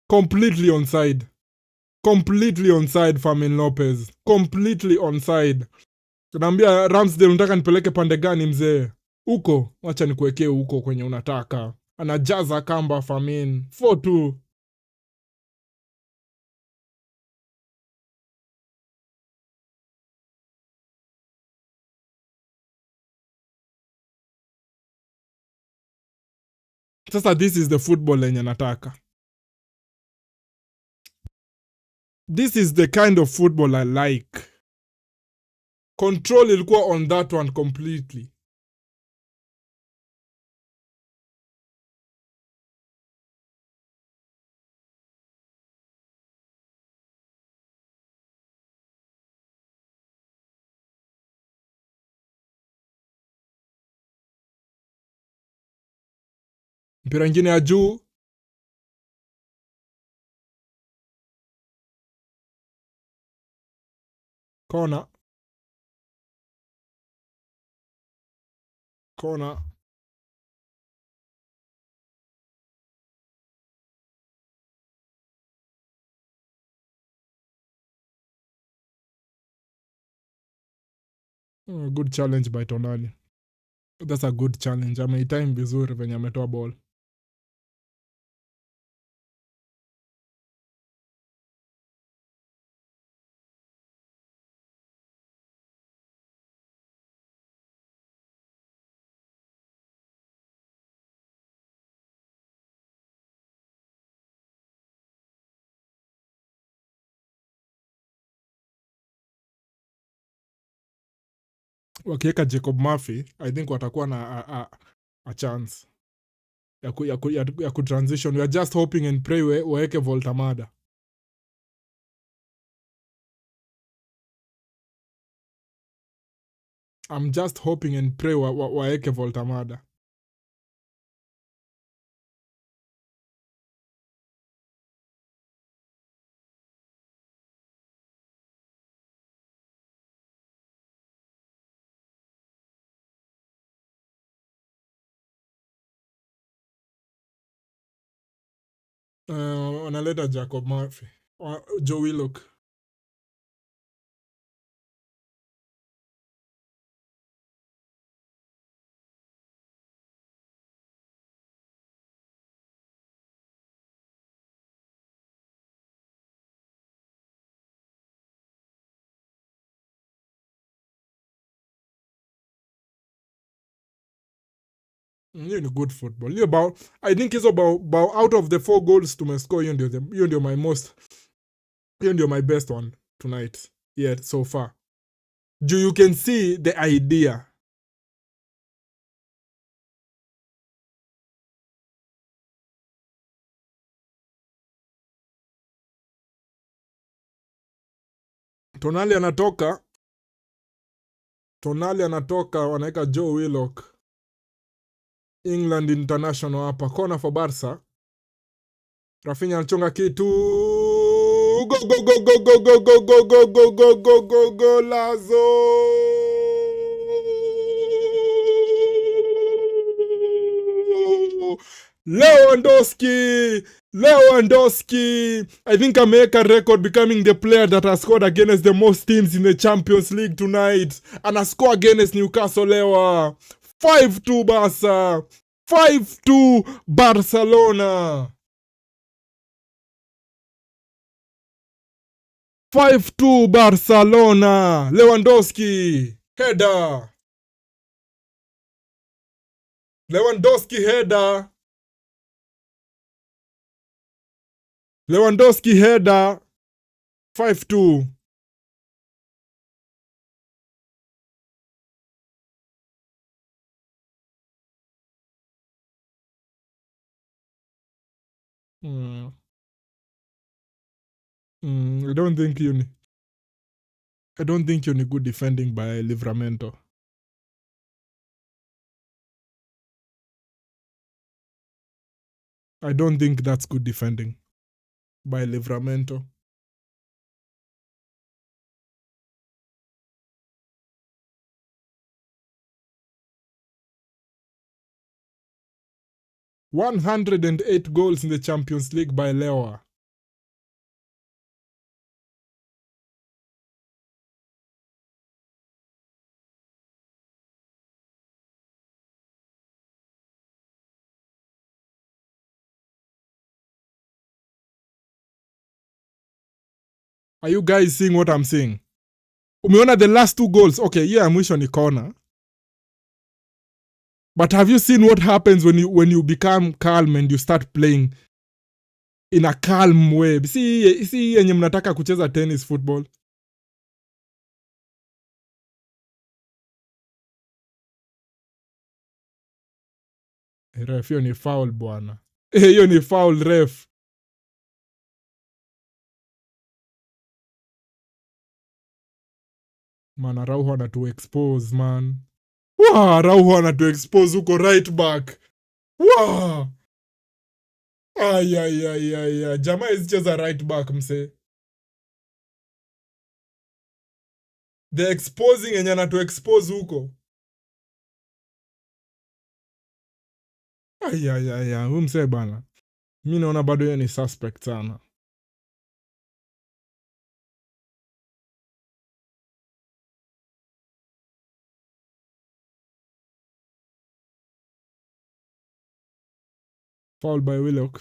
Completely onside. Fermin Lopez completely onside. Naambia Ramsdale, unataka nipeleke pande gani mzee? Uko, wacha nikuwekee huko kwenye unataka. Anajaza kamba Fermin. 4-2. Sasa this is the football lenye nataka. This is the kind of football I like. Control ilikuwa on that one completely. Mpira ingine ya juu. Corner. Good challenge by Tonali. That's a good challenge. Ameitime vizuri venye ametoa ball. Wakiweka Jacob Murphy, I think watakuwa na a chance ya kutransition. We are just hoping and pray waweke Voltamada. I'm just hoping and pray waweke Voltamada. Wanaleta Jacob Murphy. Joe Willock. Hiyo ni good football. Hiyo about, I think hizo about out of the 4 goals tumescore, hiyo ndio my best one tonight yet so far. You can see the idea. Tonali anatoka, wanaweka Joe Willock. England International hapa. Corner for Barca. Rafinha anachonga kitu. Go go go go go go go go go go go go go go Lazo. Lewandowski. I think I make a record becoming the player that has scored against the most teams in the Champions League tonight. And I score against Newcastle Lewa. 5-2 Barca. 5-2 Barcelona. 5-2 Barcelona. Lewandowski. Header. Lewandowski header. 5-2. I don't think you need good defending by Livramento. I don't think that's good defending by Livramento. $108 goals in the Champions League by Lewa. Are you guys seeing what I'm saying? Umeona the last 2 goals. Okay, yeah, mwisho ni corner. But have you seen what happens when you become calm and you start playing in a calm way? Si yenye mnataka kucheza tennis football. Ref, hiyo ni foul bwana. Hiyo ni foul ref. Man, Araujo anatu expose man. Wow, Araujo anatu expose huko right back. Wow. Ay. Jamaa isicheza right back mse. The exposing yenye anatu expose huko. Ay. Huyu mse bana. Mi naona bado yeye ni suspect sana. Foul by Willock.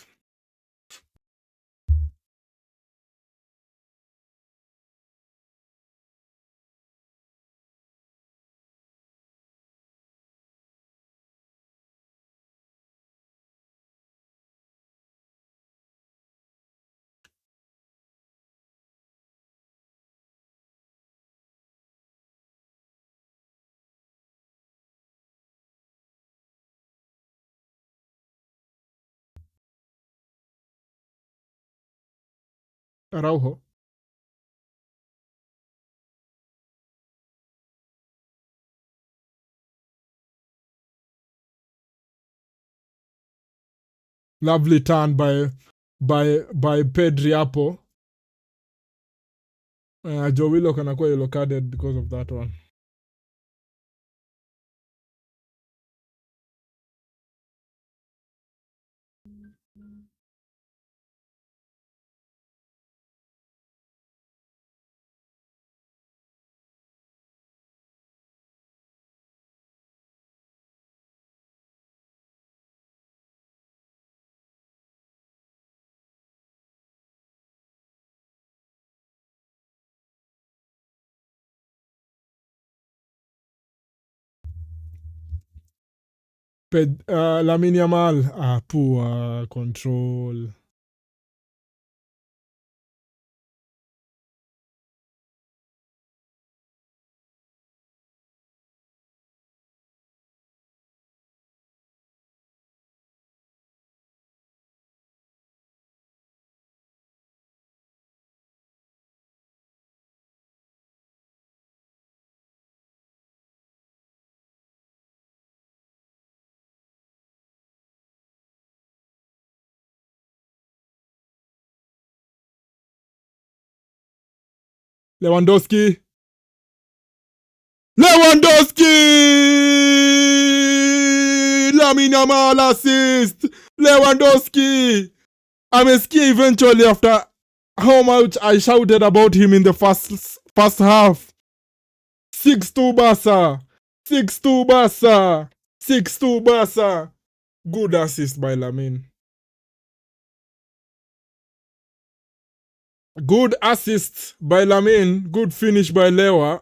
Araujo. Lovely turn by Pedri hapo. Joe Willock anakuwa yellow carded because of that one. Lamine Yamal. Poor control. Lewandowski! Lewandowski! Lamine Yamal assist! Lewandowski! Amesikia eventually after how much I shouted about him in the first half. 6-2 Barca. 6-2 Barca. 6-2 Barca. Good assist by Lamine. Good assist by Lamine. Good finish by Lewa.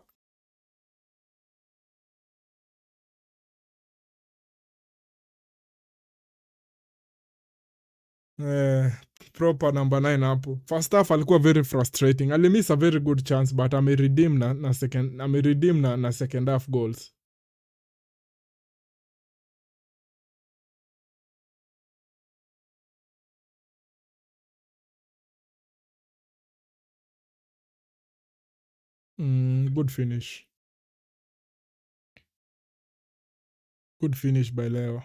Proper number 9 hapo. First half alikuwa very frustrating. Alimiss a very good chance but ameredeem na second half goals. Good finish. Good finish by Leo.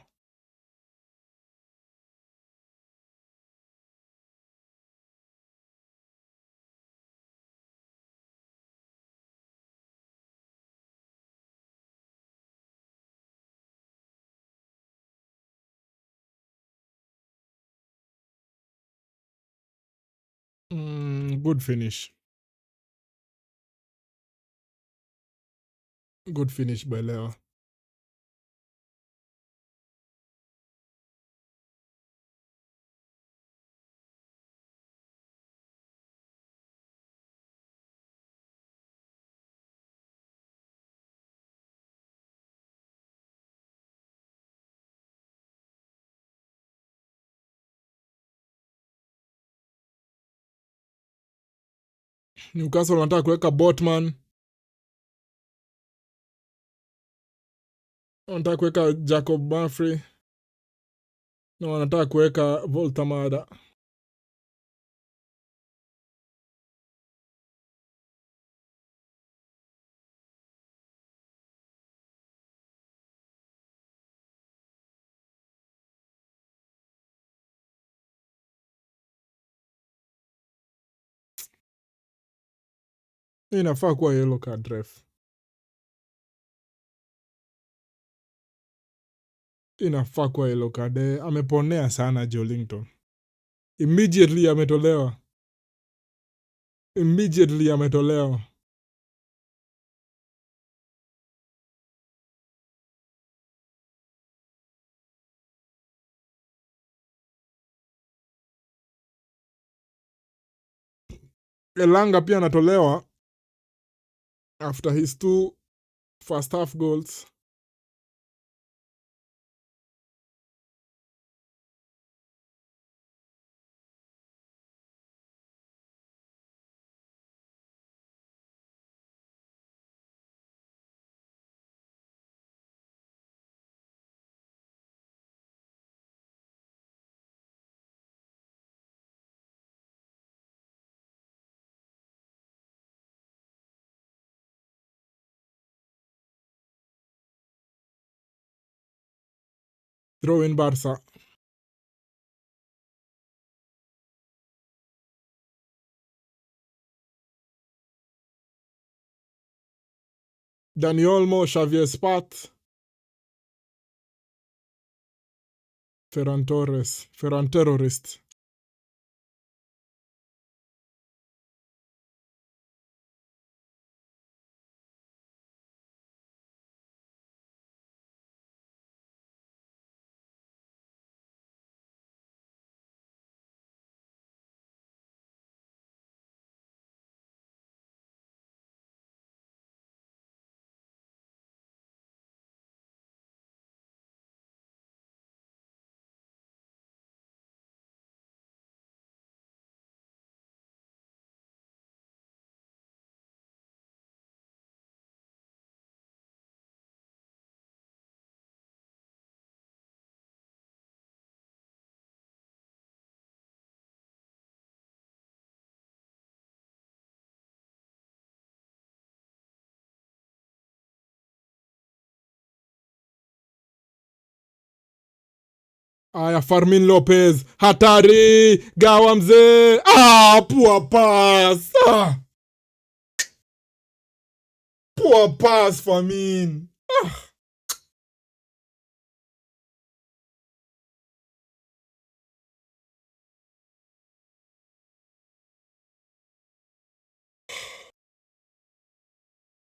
Good finish. Good finish by Leo. Newcastle wanataka kuweka Botman. Wanataka kuweka Jacob Murphy. Na wanataka kuweka Voltamada. Inafaa kuwa yellow card ref. Inafaa kuwa yellow card. Ameponea sana Joelinton. Immediately ametolewa. Elanga pia anatolewa after his 2 first half goals. Throw in Barca. Dani Olmo, Xavier Spat. Ferran Torres. Ferran Terrorist. Aya, Fermin Lopez. Hatari. Gawa mzee. Poor pass. Poor pass for me.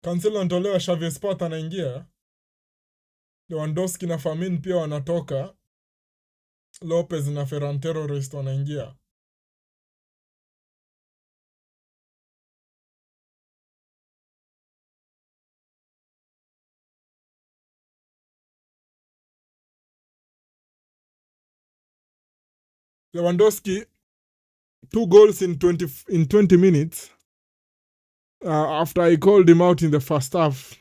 Cancelo anatolewa, Xavi Sport anaingia. Lewandowski na Firmino pia wanatoka. Lopez na Ferran Torres wanaingia. Lewandowski 2 goals in 20 minutes. After I called him out in the first half,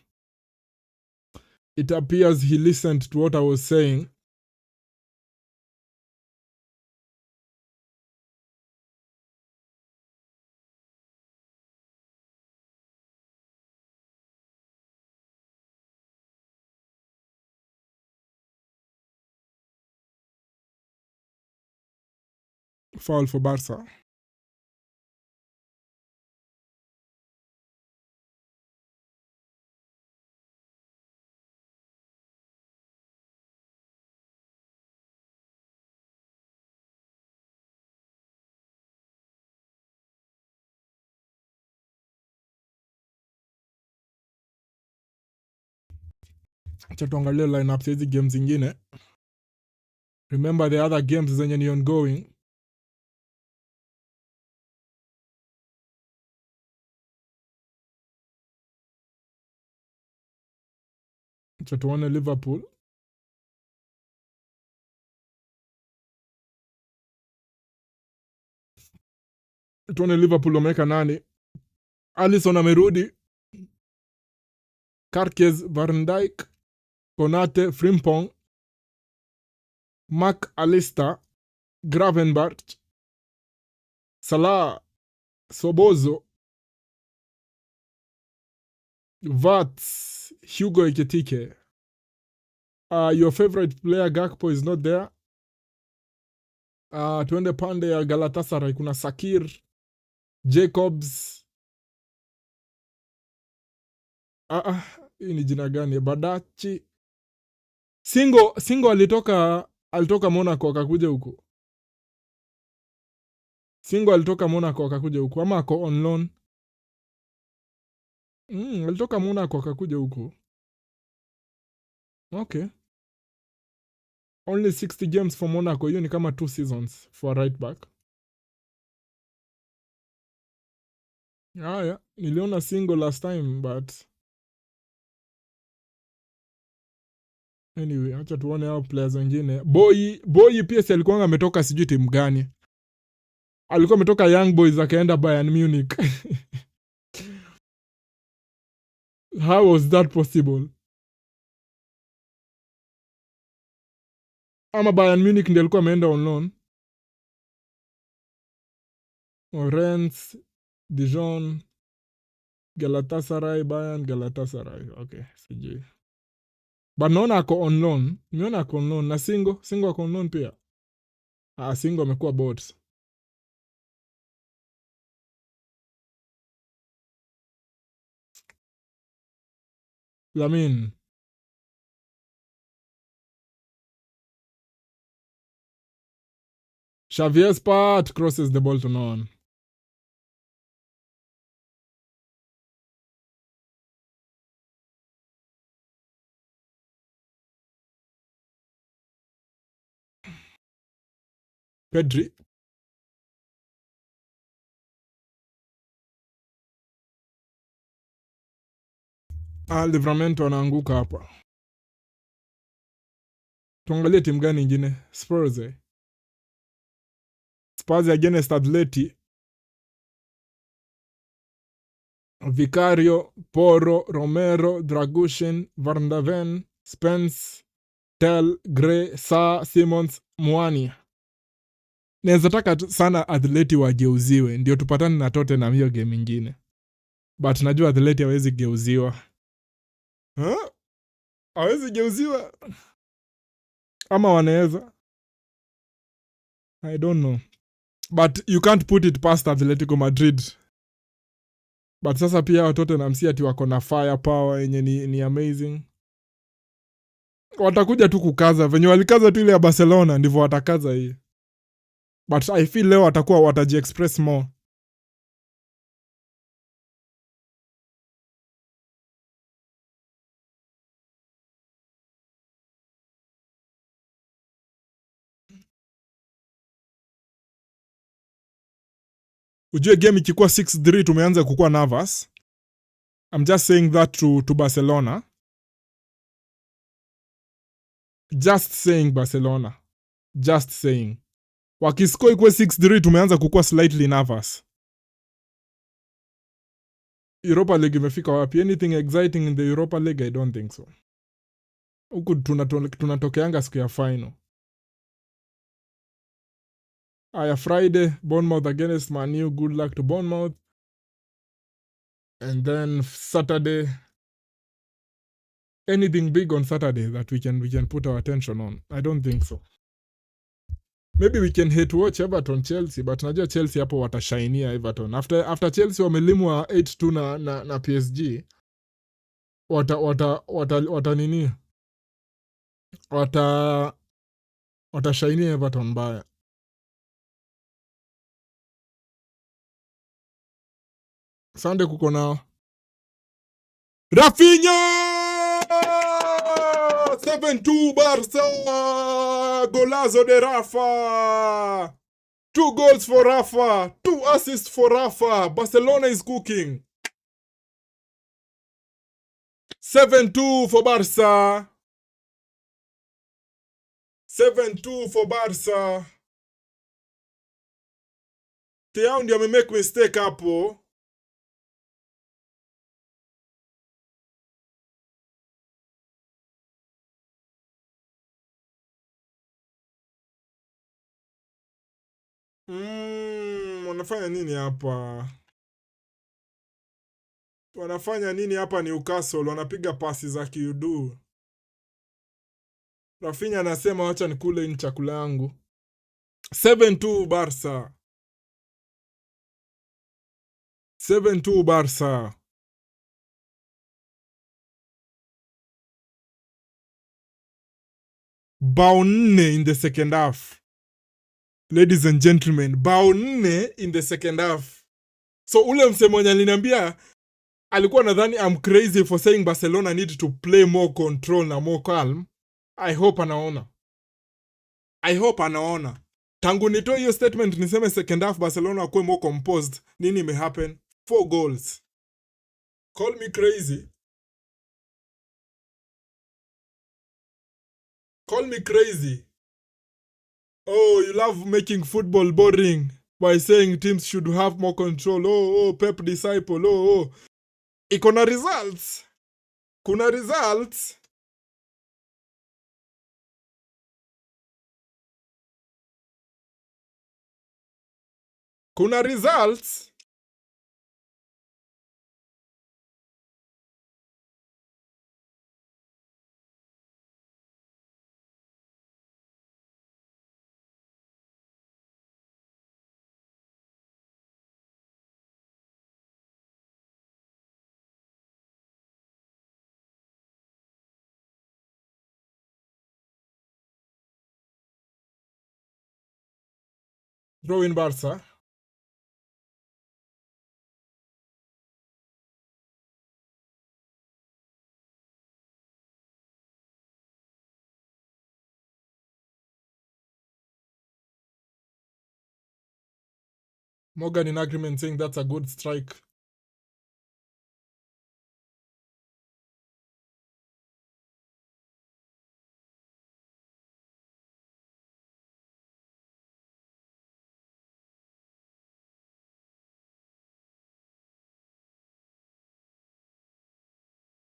it appears he listened to what I was saying. Foul for Barca. Acha tuangalie lineup za hizi games zingine. Remember the other games zenye ni ongoing. Acha tuone Liverpool. Tuone Liverpool wameweka nani. Alisson amerudi. Karkez, Van Dijk, Konate, Frimpong, Mark Alister, Gravenberch, Salah, Sobozo, Vats, Hugo Ekitike. Your favorite player Gakpo is not there. Tuende pande ya Galatasaray, kuna Sakir, Jacobs. Hii ni jina gani? Badachi. Singo alitoka Monaco akakuja huko. Singo alitoka Monaco akakuja huko ama ako on loan? Alitoka Monaco akakuja huko. Okay. Only 60 games for Monaco. Hiyo ni kama 2 seasons for a right back. Yeah. Niliona Singo last time but anyway, acha tuone hao players wengine. Boy pia si alikuwa ametoka sijui timu gani. Alikuwa ametoka Young Boys akaenda Bayern Munich. How was that possible? Ama Bayern Munich ndiye alikuwa ameenda on loan. Rennes, Dijon, Galatasaray, Bayern, Galatasaray. Okay, sijui. But naona ako on loan. Nimeona ako on loan. Na Singo ako on loan pia. Singo amekuwa bots. Lamin. Xavier's part crosses the ball to no one. Pedri. Livramento anaanguka hapa. Tuangalie timu gani nyingine? Spurs. Spurs against Atleti. Vicario, Porro, Romero, Dragushin, Varndaven, Spence, Tel, Gray, Sa, Simmons, Mwani. Naweza taka sana Atleti wageuziwe ndio tupatane na Tottenham hiyo game nyingine. But najua Atleti hawezi geuziwa. Hawezi geuziwa. Ama wanaweza. I don't know. But you can't put it past Atletico Madrid. But sasa pia watoto namsi ati wako na firepower yenye ni amazing. Watakuja tu kukaza venye walikaza tu ile ya Barcelona, ndivyo watakaza hii. But I feel leo watakuwa wataji-express more. Ujue game ikikuwa 6-3 tumeanza kukuwa nervous. I'm just saying that to Barcelona. Just saying Barcelona. Just saying. Wakiscore ikuwe 6-3 tumeanza kukuwa slightly nervous. Europa League imefika wapi? Anything exciting in the Europa League? I don't think so. Huku tunatokeanga siku ya final. Aya, Friday, Bournemouth against Man U. Good luck to Bournemouth. And then Saturday, anything big on Saturday that we can put our attention on? I don't think so. Maybe we can hate watch Everton Chelsea, but najua Chelsea hapo watashainia Everton. After Chelsea wamelimwa 8-2 na PSG. Watashainia Everton mbaya. Sunday kuko na Rafinha! 7-2 Barca! Golazo de Rafa! 2 goals for Rafa! 2 assists for Rafa! Barcelona is cooking! 7-2 for Barca! 7-2 for Barca! Thiago ndio amemake mistake hapo. Wanafanya nini hapa? Wanafanya nini hapa Newcastle? Wanapiga pasi za kiudu. Rafinha anasema wacha nikule ni chakula yangu. 7-2 Barca. 7-2 Barca. Bao 4 in the second half. Ladies and gentlemen, bao 4 in the second half. So ule msemonya aliniambia alikuwa nadhani I'm crazy for saying Barcelona need to play more control na more calm. I hope anaona. Tangu nitoe hiyo statement niseme second half Barcelona wakuwe more composed. Nini imehappen? 4 goals. Call me crazy. Call me crazy. Oh, you love making football boring by saying teams should have more control. Oh, Pep disciple. Oh. Iko na results. Kuna results. Kuna results. Draw in Barca. Morgan in agreement saying that's a good strike.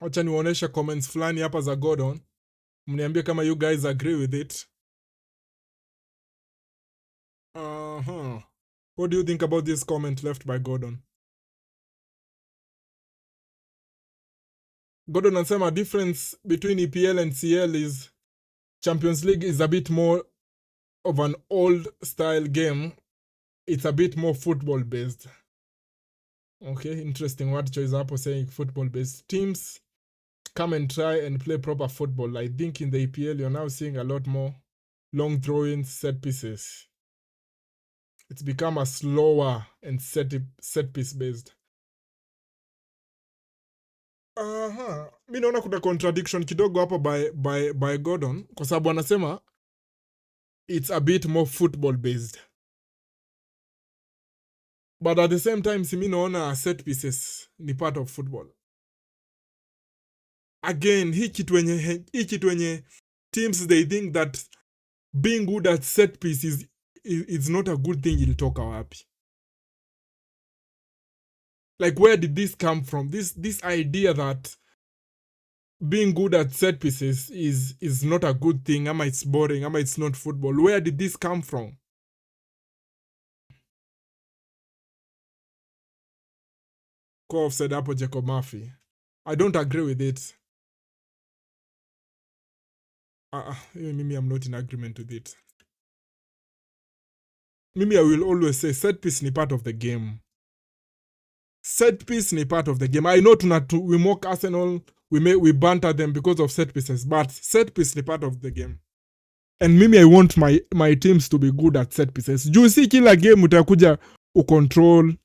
Wacha niwaonesha comments fulani hapa za Gordon. Mniambie kama you guys agree with it. What do you think about this comment left by Gordon? Gordon anasema difference between EPL and CL is Champions League is a bit more of an old style game. It's a bit more football based. Okay, interesting word choice hapo, saying football based teams come and try and play proper football. I think in the EPL you're now seeing a lot more long throw-ins, set pieces. It's become a slower and set piece based. Aha, mi naona kuna contradiction kidogo hapo by Gordon, kwa sababu anasema it's a bit more football based, but at the same time si mi naona set pieces ni part of football. Again, hii kitu wenye teams they think that being good at set pieces is not a good thing, ilitoka wapi? Like, where did this come from? This idea that being good at set pieces is not a good thing, ama it's boring, ama it's not football. Where did this come from? Kof said hapo Jacob Murphy. I don't agree with it. Mimi, I'm not in agreement with it. Mimi, I will always say set piece ni part of the game. Set piece ni part of the game. I know we mock Arsenal, we banter them because of set pieces, but set piece ni part of the game. And mimi, I want my teams to be good at set pieces. Juu si kila game utakuja ucontrol.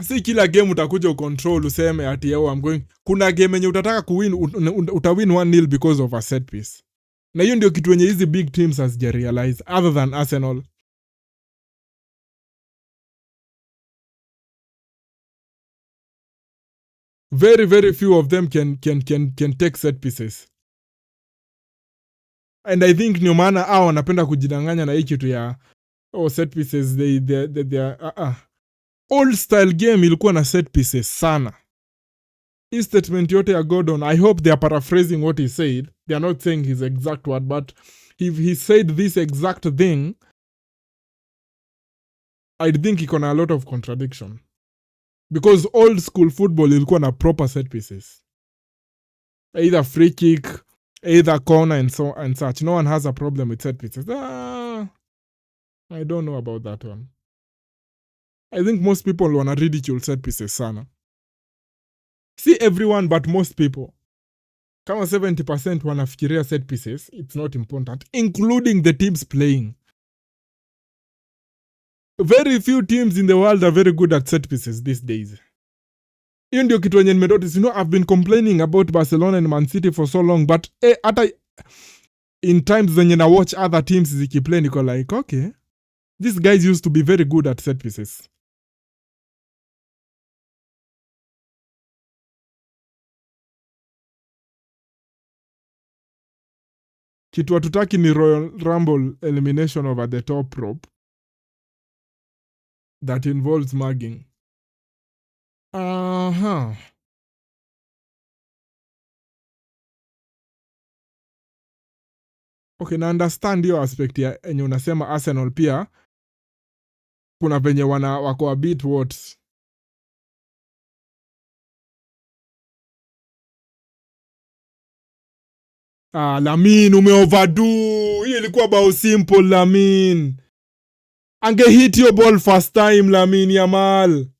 Si kila game utakuja ucontrol useme ati I'm going. Kuna game yenye utataka kuwin, utawin 1-0 because of a set piece. Na hiyo ndio kitu yenye hizi big teams hazija realize, other than Arsenal. Very, very few of them can take set pieces. And I think ndio maana hao wanapenda kujidanganya na hii kitu ya set pieces, they are old style game ilikuwa na set pieces sana. Hii statement yote ya Gordon, I hope they are paraphrasing what he said. They are not saying his exact word, but if he said this exact thing, I think iko na a lot of contradiction. Because old school football ilikuwa na proper set pieces. Either free kick, either corner and such. No one has a problem with set pieces. I don't know about that one. I think most people wanna ridicule set pieces sana. See everyone, but most people. Kama 70% wanafikiria set pieces, it's not important, including the teams playing. Very few teams in the world are very good at set pieces these days. Hiyo ndio kitu yenye nimenotice. I've been complaining about Barcelona and Man City for so long, but hata in times zenye na watch other teams zikiplay, niko like, okay, these guys used to be very good at set pieces. Kitu hatutaki ni Royal Rumble elimination over the top rope that involves mugging. Okay, na understand hiyo aspect ya enye unasema Arsenal pia kuna venye wako a bit what. Lamin, umeoverdo. Hiyo ilikuwa bao simple, Lamin. Hit your ball first time, Lamin Yamal.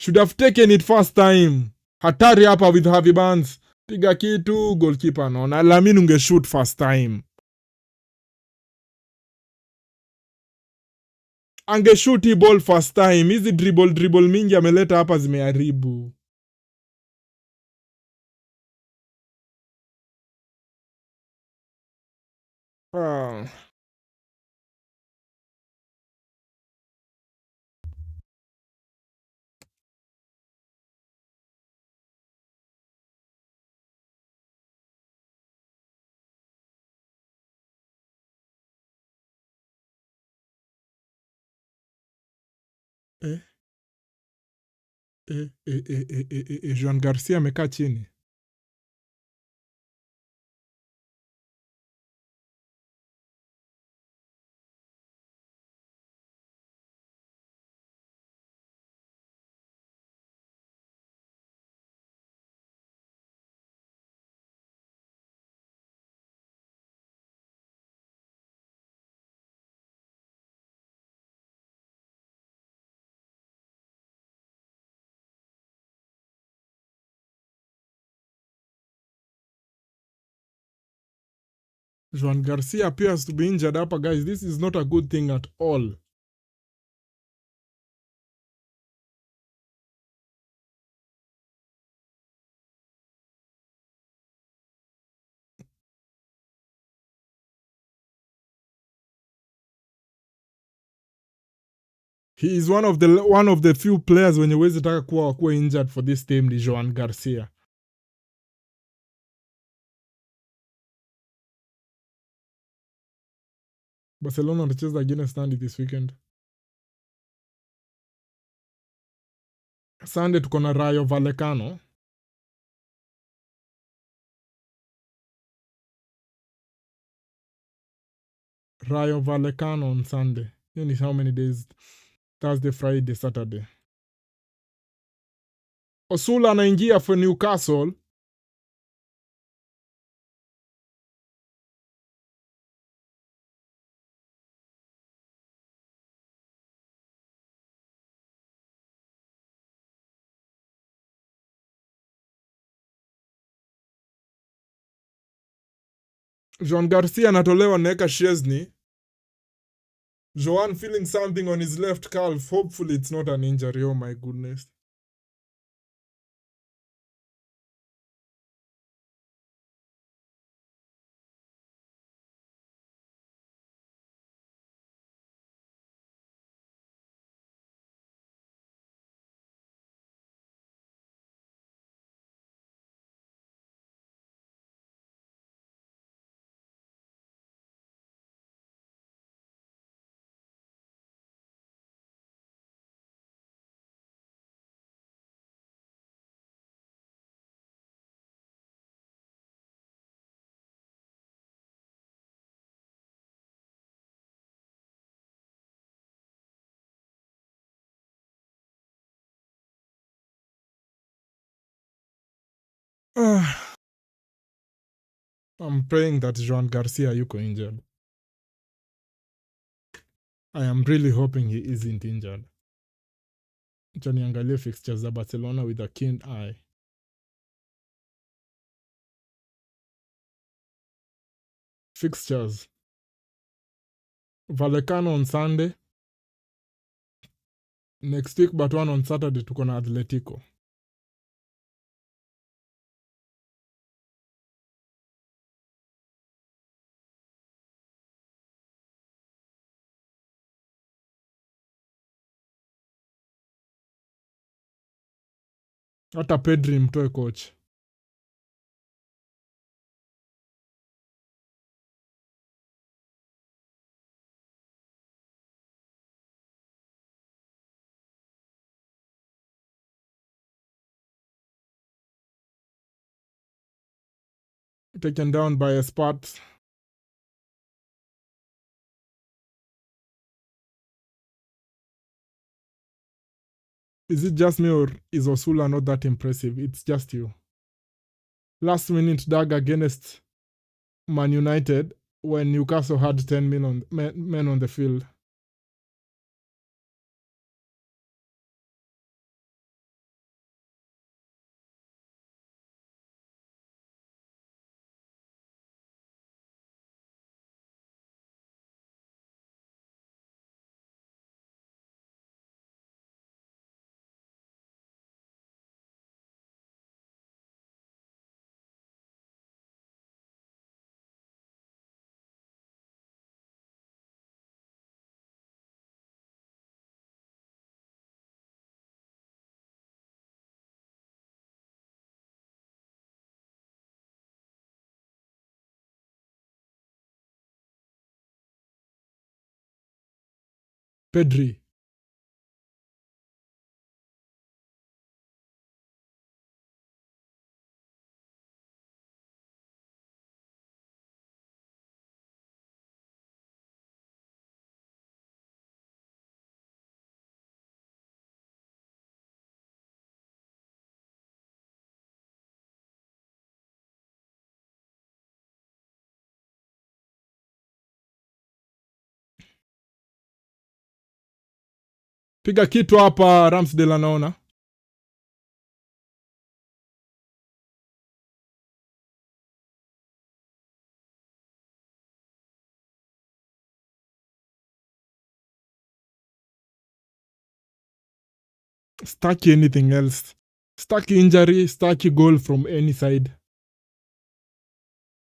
Should have taken it first time. Hatari hapa with Harvey Barnes. Piga kitu, goalkeeper naona. Lamin shoot first time. Shoot hii ball first time. Hizi dribble mingi ameleta hapa zimeharibu. Juan Garcia amekaa chini. Joan Garcia appears to be injured hapa, guys. This is not a good thing at all. He is one of the few players wenye wezi taka kuwa injured for this team ni Joan Garcia. Barcelona watacheza against Sunday this weekend. Sunday tuko na Rayo Vallecano. Rayo Vallecano on Sunday. Hiyo ni how many days? Thursday, Friday, Saturday. Osula anaingia for Newcastle. Joan Garcia anatolewa Neka Szczesny. Joan feeling something on his left calf. Hopefully it's not an injury. Oh my goodness. I'm praying that Joan Garcia yuko injured. I am really hoping he isn't injured. Acha niangalie fixtures za Barcelona with a keen eye. Fixtures. Vallecano on Sunday. Next week but one on Saturday tuko na Atletico. Hata Pedri mtoe coach. Taken down by a spot. Is it just me or is Osula not that impressive? It's just you. Last minute dag against Man United when Newcastle had 10 men on the field. Pedri. Piga kitu hapa Ramsdale anaona. Staki anything else. Staki injury, staki goal from any side.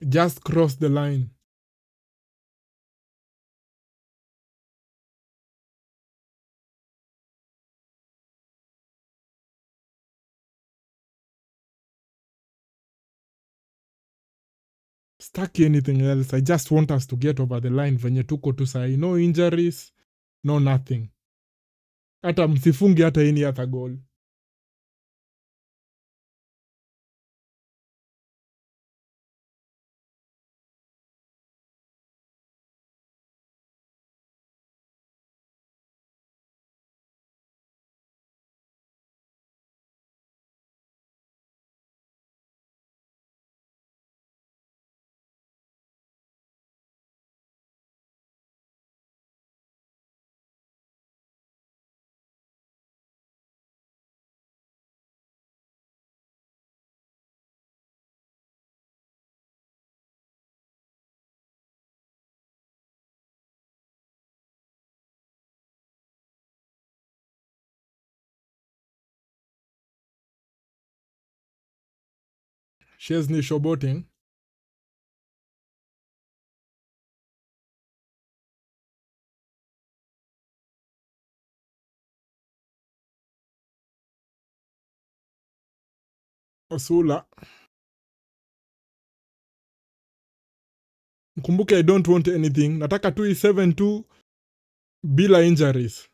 Just cross the line. Staki anything else. I just want us to get over the line venye tuko tu sahi. No injuries, no nothing. Hata msifungi hata any other goal. Chesney showboating. Osula. Mkumbuke I don't want anything. Nataka tu 7-2 bila injuries.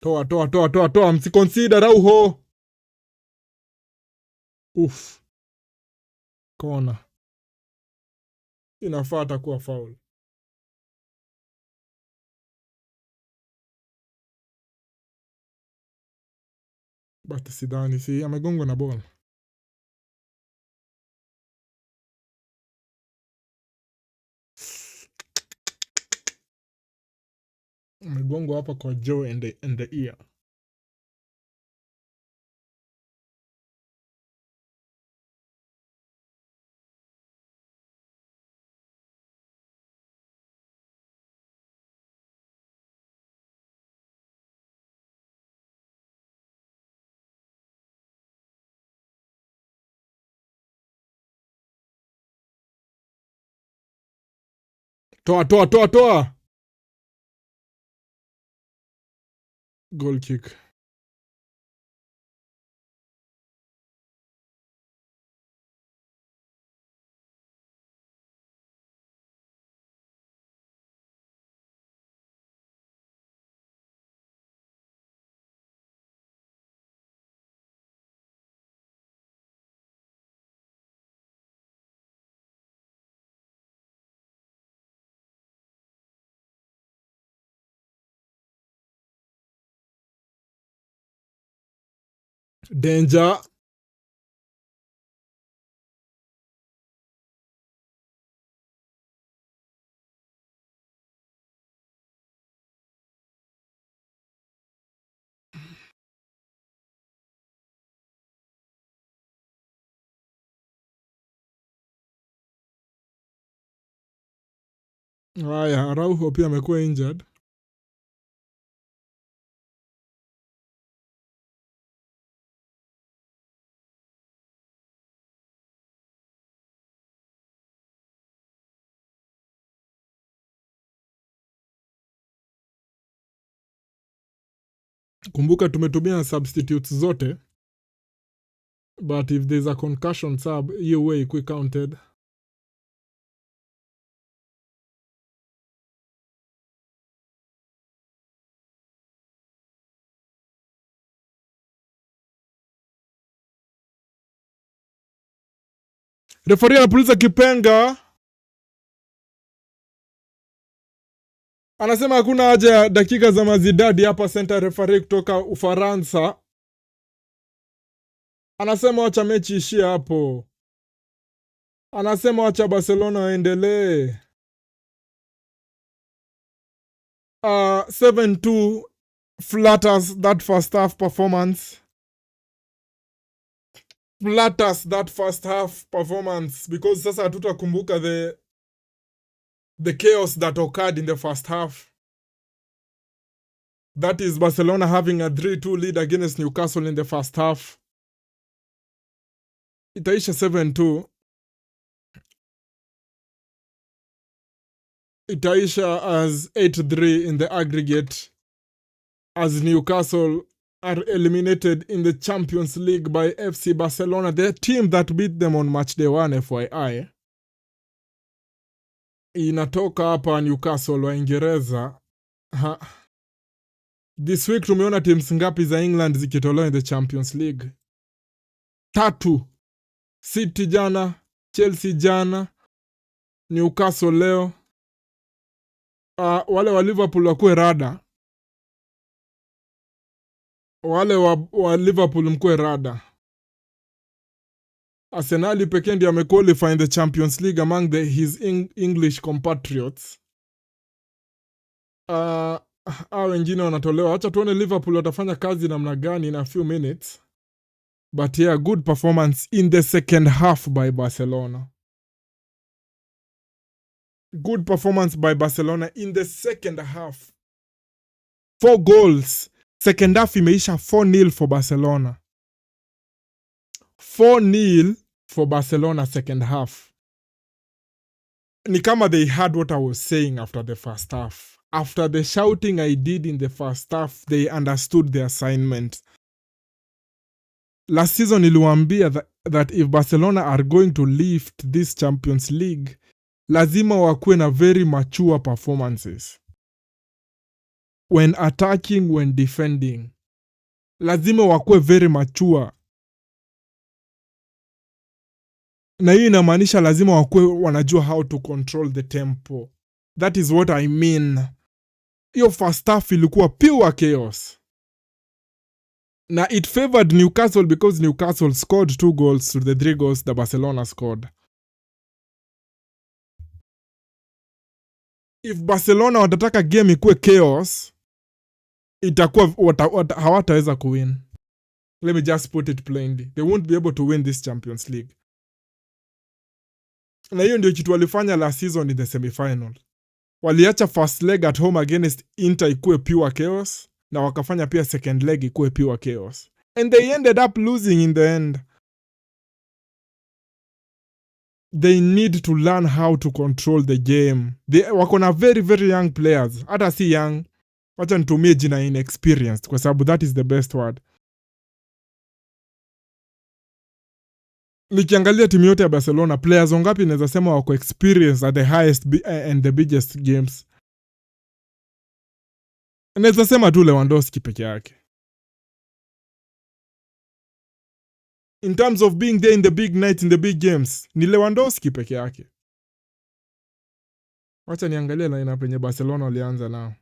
Toa. Msiconsider Araujo. Uff. Kona. Inafaa atakuwa foul. But sidhani, si amegongwa na ball. Amegongwa hapa kwa jaw and the ear. Toa. Goal kick. Danger. Haya, Araujo pia amekuwa injured. Kumbuka tumetumia substitutes zote. But if there's a concussion sub, hiyo way quick counted. Referee anapuliza kipenga. Anasema hakuna haja ya dakika za mazidadi hapa, center referee kutoka Ufaransa. Anasema wacha mechi ishie hapo. Anasema wacha Barcelona waendelee. 7-2 flatters that first half performance. Because sasa hatutakumbuka the chaos that occurred in the first half. That is Barcelona having a 3-2 lead against Newcastle in the first half. Itaisha 7-2. Itaisha as 8-3 in the aggregate, as Newcastle are eliminated in the Champions League by FC Barcelona, the team that beat them on match day 1, FYI. Inatoka hapa Newcastle wa Uingereza. This week tumeona teams ngapi za England zikitolewa in the Champions League? 3. City jana, Chelsea jana, Newcastle leo. Wale wa Liverpool wakue rada. Wale wa Liverpool mkue rada. Arsenali pekee ndiye amequalify in the Champions League among his English compatriots. Wengine wanatolewa. Acha tuone Liverpool watafanya kazi namna gani in a few minutes. But yeah, good performance in the second half by Barcelona. Good performance by Barcelona in the second half. 4 goals. Second half imeisha 4-0 for Barcelona. 4-0 for Barcelona second half. Ni kama they heard what I was saying after the first half. After the shouting I did in the first half, they understood the assignment. Last season niliwaambia that if Barcelona are going to lift this Champions League, lazima wakuwe na very mature performances. When attacking, when defending. Lazima wakuwe very mature. Na hii inamaanisha lazima wakuwe wanajua how to control the tempo. That is what I mean. Hiyo first half ilikuwa pure chaos. Na it favored Newcastle because Newcastle scored 2 goals to the 3 goals that Barcelona scored. If Barcelona watataka game ikuwe chaos, itakuwa hawataweza kuwin. Let me just put it plainly. They won't be able to win this Champions League. Na hiyo ndio kitu walifanya last season in the semi-final. Waliacha first leg at home against Inter ikuwe pure chaos, na wakafanya pia second leg ikuwe pure chaos. And they ended up losing in the end. They need to learn how to control the game. Wako na very very young players. Hata si young, wacha nitumie jina inexperienced kwa sababu that is the best word. Nikiangalia timu yote ya Barcelona, players wangapi naweza sema wako experienced at the highest and the biggest games? Naweza sema tu Lewandowski peke yake. In terms of being there in the big night, in the big games, ni Lewandowski peke yake. Wacha niangalie lineup yenye Barcelona walianza nao.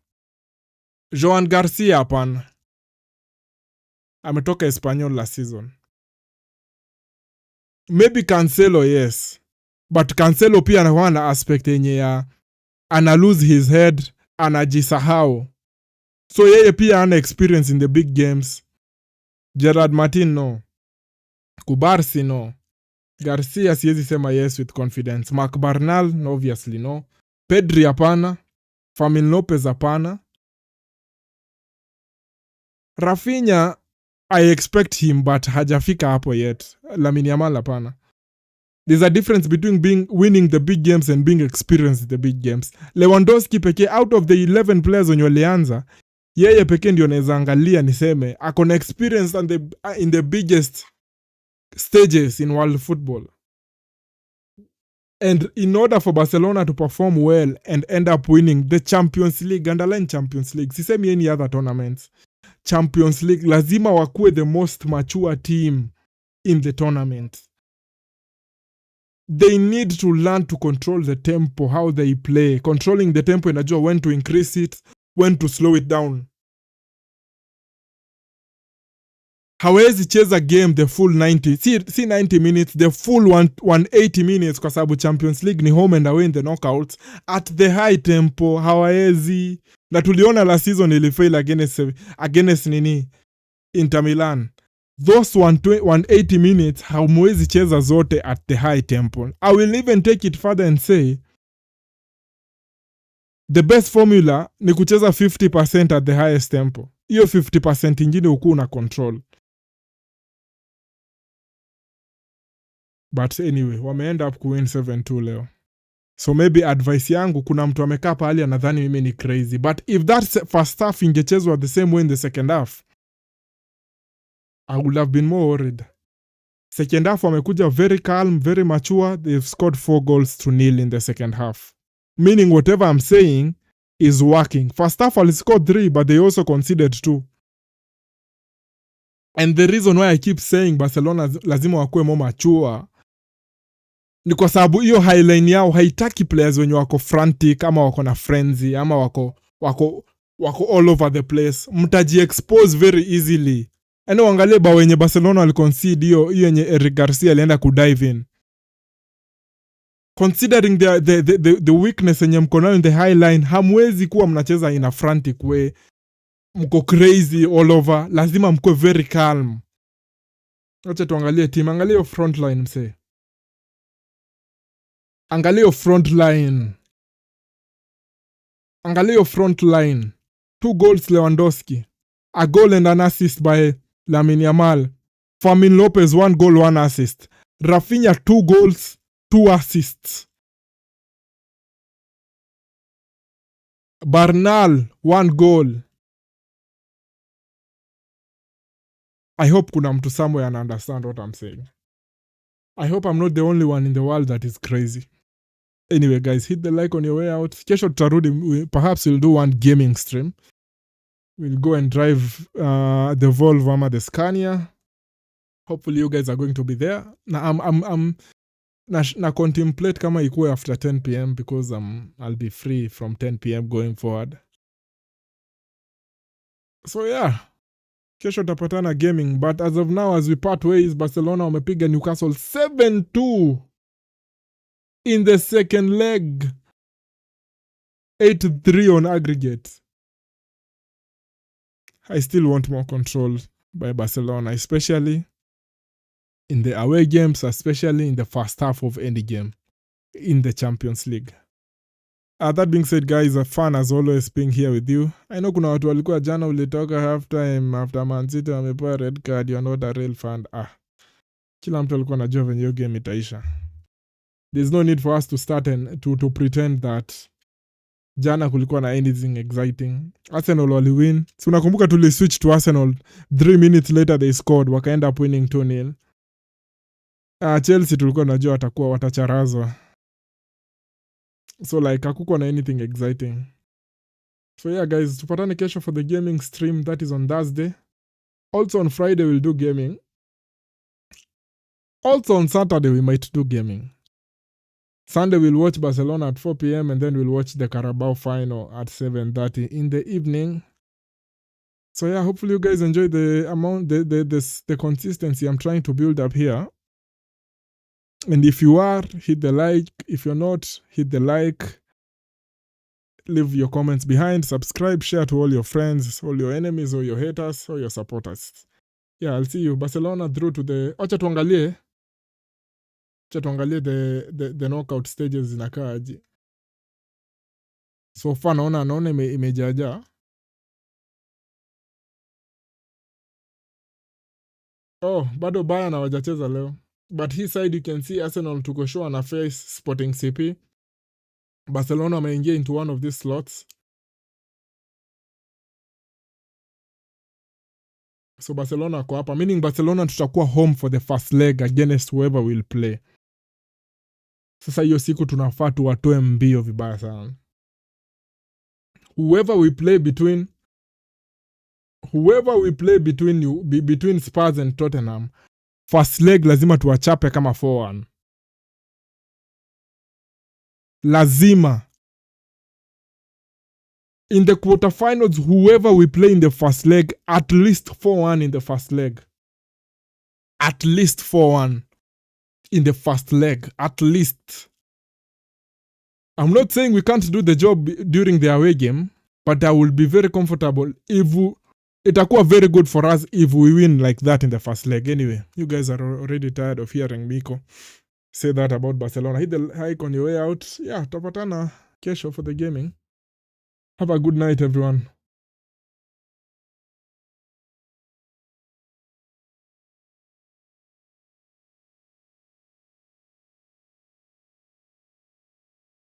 Joan Garcia hapana. Ametoka Espanyol last season. Maybe Cancelo, yes. But Cancelo pia anakuwa aspect yenye ya ana lose his head, anajisahau. So yeye pia ana experience in the big games. Gerard Martin no. Kubarsi no. Garcia siwezi sema yes with confidence. Marc Bernal no, obviously no. Pedri hapana. Fermin Lopez hapana. Rafinha, I expect him but hajafika hapo yet. Lamine Yamal hapana. There's a difference between winning the big games and being experienced in the big games. Lewandowski pekee out of the 11 players wenye walianza, yeye pekee ndio naweza angalia niseme ako na experience in the biggest stages in world football. And in order for Barcelona to perform well and end up winning the Champions League, underline Champions League, sisemi any other tournaments, Champions League, lazima wakuwe the most mature team in the tournament. They need to learn to control the tempo, how they play. Controlling the tempo inajua when to increase it, when to slow it down. hawezi cheza game the full 90, si 90 minutes, the full 180 minutes, kwa sababu Champions League ni home and away in the knockouts at the high tempo. Hawezi, na tuliona last season ilifail against nini, Inter Milan. Those 180 minutes hamwezi cheza zote at the high tempo. I will even take it further and say the best formula ni kucheza 50% at the highest tempo. Hiyo 50% ingine ukuu na control. But anyway, wameend up kuwin 7-2 leo. So maybe advice yangu, kuna mtu amekaa pahali anadhani mimi ni crazy. But if that first half ingechezwa the same way in the second half, I would have been more worried. Second half wamekuja very calm, very mature. They've scored 4 goals to nil in the second half. Meaning whatever I'm saying is working. First half I scored 3, but they also conceded 2. And the reason why I keep saying Barcelona lazima wakuwe more mature ni kwa sababu hiyo highline yao haitaki players wenye wako frantic ama wako na frenzy ama wako all over the place. Mtaji expose very easily. Ano angalie ba wenye Barcelona waliconcede hiyo yenye Eric Garcia alienda kudive in. Considering the weakness yenye mko nayo in the high line, hamwezi kuwa mnacheza in a frantic way. Mko crazy all over. Lazima mko very calm. Acha tuangalie team. Angalie front line mse. Angalia front line. Angalia front line. 2 goals Lewandowski. A goal and an assist by Lamine Yamal. Fermin Lopez 1 goal 1 assist. Rafinha 2 goals 2 assists. Bernal 1 goal. I hope kuna mtu somewhere and understand what I'm saying. I hope I'm not the only one in the world that is crazy. Anyway guys, hit the like on your way out. Kesho tutarudi, perhaps we'll do one gaming stream. We'll go and drive the Volvo ama the Scania. Hopefully you guys are going to be there. Na na contemplate kama ikuwe after 10 p.m. because I'll be free from 10 p.m. going forward. So yeah, kesho tapatana gaming, but as of now, as we part ways, Barcelona wamepiga Newcastle 7-2 in the second leg. 8-3 on aggregate. I still want more control by Barcelona, especially in the away games, especially in the first half of any game in the Champions League. That being said, guys, fun as always being here with you. I know kuna watu walikuwa jana ulitoka halftime after Man City wamepewa red card, you're not a real fan. Kila mtu alikuwa anajua venye hiyo game itaisha. There's no need for us to start and to pretend that jana kulikuwa na anything exciting. Arsenal waliwin. So unakumbuka tuli switch to Arsenal 3 minutes later they scored, waka end up winning 2-0. Chelsea tulikuwa najua watakuwa watacharazwa. So like hakukuwa na anything exciting. So yeah guys, tupatane kesho for the gaming stream. That is on Thursday. Also on Friday we'll do gaming. Also on Saturday we might do gaming. Sunday we'll watch Barcelona at 4 p.m. and then we'll watch the Carabao final at 7:30 in the evening. So yeah, hopefully you guys enjoy the amount, the consistency I'm trying to build up here. And if you are, hit the like. If you're not, hit the like. Leave your comments behind. Subscribe, share to all your friends, all your enemies, all your haters, all your supporters. Yeah, I'll see you. Barcelona through to the... Acha tuangalie the knockout stages zinakaaje. So far naona imejaja. Bado Bayern hawajacheza leo. But his side you can see Arsenal tuko show na face Sporting CP. Barcelona wameingia into one of these slots. So Barcelona wako hapa, meaning Barcelona tutakuwa home for the first leg against whoever will play. Sasa hiyo siku tunafaa tuwatoe mbio vibaya sana. Whoever we play between Spurs and Tottenham, first leg lazima tuwachape kama 4-1. Lazima. In the quarterfinals, whoever we play in the first leg, at least 4-1 in the first leg. At least 4-1 in the first leg. At least. I'm not saying we can't do the job during the away game, but I will be very comfortable if itakuwa very good for us if we win like that in the first leg. Anyway, you guys are already tired of hearing Miko say that about Barcelona. Hit the like on your way out. Yeah, tapatana kesho for the gaming. Have a good night, everyone.